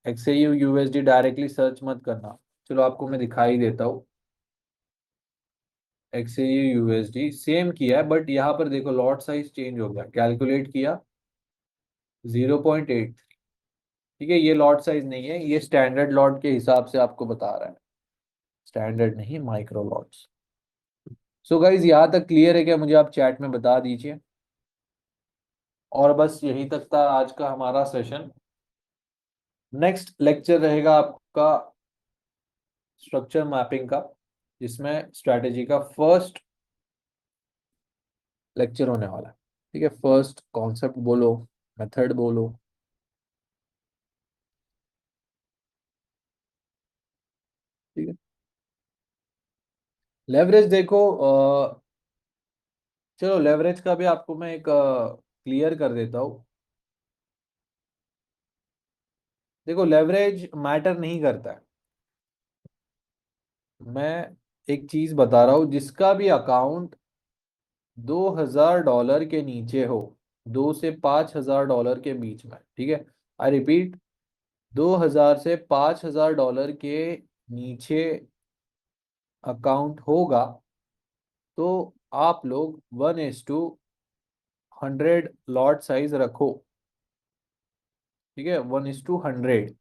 XAU USD डायरेक्टली सर्च मत करना। चलो आपको मैं दिखाई देता हूँ। XAU USD सेम किया है, बट यहाँ पर देखो लॉट साइज चेंज हो गया, कैलकुलेट किया 0.8। ठीक है, ये लॉट साइज नहीं है, ये स्टैंडर्ड लॉट के हिसाब से आपको बता रहा है, स्टैंडर्ड नहीं, माइक्रो लॉट्स। सो गाइज यहाँ तक क्लियर है क्या, मुझे आप चैट में बता दीजिए। और बस यही तक था आज का हमारा सेशन। नेक्स्ट लेक्चर रहेगा आपका स्ट्रक्चर मैपिंग का, जिसमें स्ट्रैटेजी का फर्स्ट लेक्चर होने वाला है। ठीक है, फर्स्ट कॉन्सेप्ट बोलो, मेथड बोलो। ठीक है, लेवरेज देखो, चलो लेवरेज का भी आपको मैं एक क्लियर कर देता हूँ। देखो लेवरेज मैटर नहीं करता है, मैं एक चीज बता रहा हूँ, जिसका भी अकाउंट $2,000 के नीचे हो, 2 से 5,000 डॉलर के बीच में, ठीक है, आई रिपीट, 2,000 से 5,000 डॉलर के नीचे अकाउंट होगा तो आप लोग 1:100 लॉट साइज रखो। ठीक है, 1:100।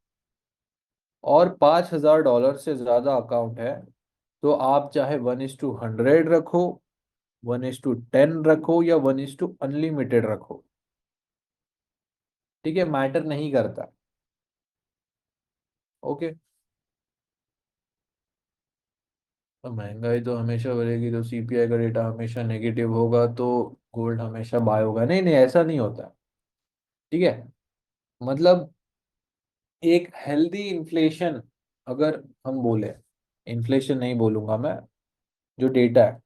और $5,000 से ज्यादा अकाउंट है तो आप चाहे 1:100 रखो, 1:10 रखो, या 1:अनलिमिटेड रखो। ठीक है, मैटर नहीं करता। ओके, तो महंगाई तो हमेशा बढ़ेगी तो CPI का डेटा हमेशा नेगेटिव होगा तो गोल्ड हमेशा बाय होगा? नहीं नहीं, ऐसा नहीं होता। ठीक है, मतलब एक हेल्दी इन्फ्लेशन अगर हम बोले, इन्फ्लेशन नहीं बोलूंगा मैं, जो डेटा है,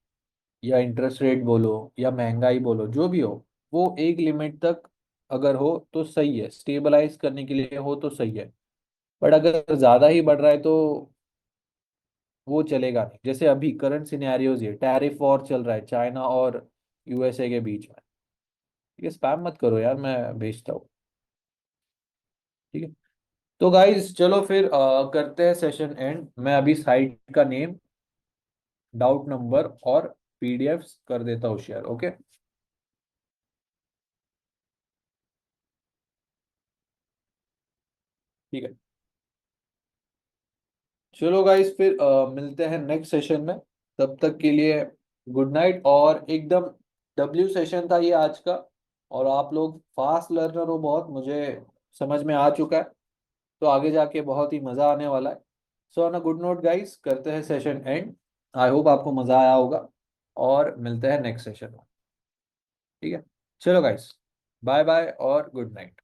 या इंटरेस्ट रेट बोलो या महंगाई बोलो, जो भी हो, वो एक लिमिट तक अगर हो तो सही है, स्टेबलाइज करने के लिए हो तो सही है। बट अगर ज्यादा ही बढ़ रहा है तो वो चलेगा नहीं। जैसे अभी करंट सिनेरियोज, ये टैरिफ वॉर चल रहा है चाइना और USA के बीच में। ठीक है, स्पैम मत करो यार, मैं भेजता हूँ। ठीक है, तो गाइज चलो फिर करते हैं सेशन एंड। मैं अभी साइट का नेम, डाउट नंबर और PDFs कर देता हूँ शेयर। ओके, ठीक है, चलो गाइज फिर मिलते हैं नेक्स्ट सेशन में। तब तक के लिए गुड नाइट। और एकदम W सेशन था ये आज का, और आप लोग फास्ट लर्नर हो बहुत, मुझे समझ में आ चुका है, तो आगे जाके बहुत ही मज़ा आने वाला है। So on a good note guys, करते हैं सेशन एंड। आई होप आपको मज़ा आया होगा, और मिलते हैं नेक्स्ट सेशन में। ठीक है, चलो गाइस, बाय बाय और गुड नाइट।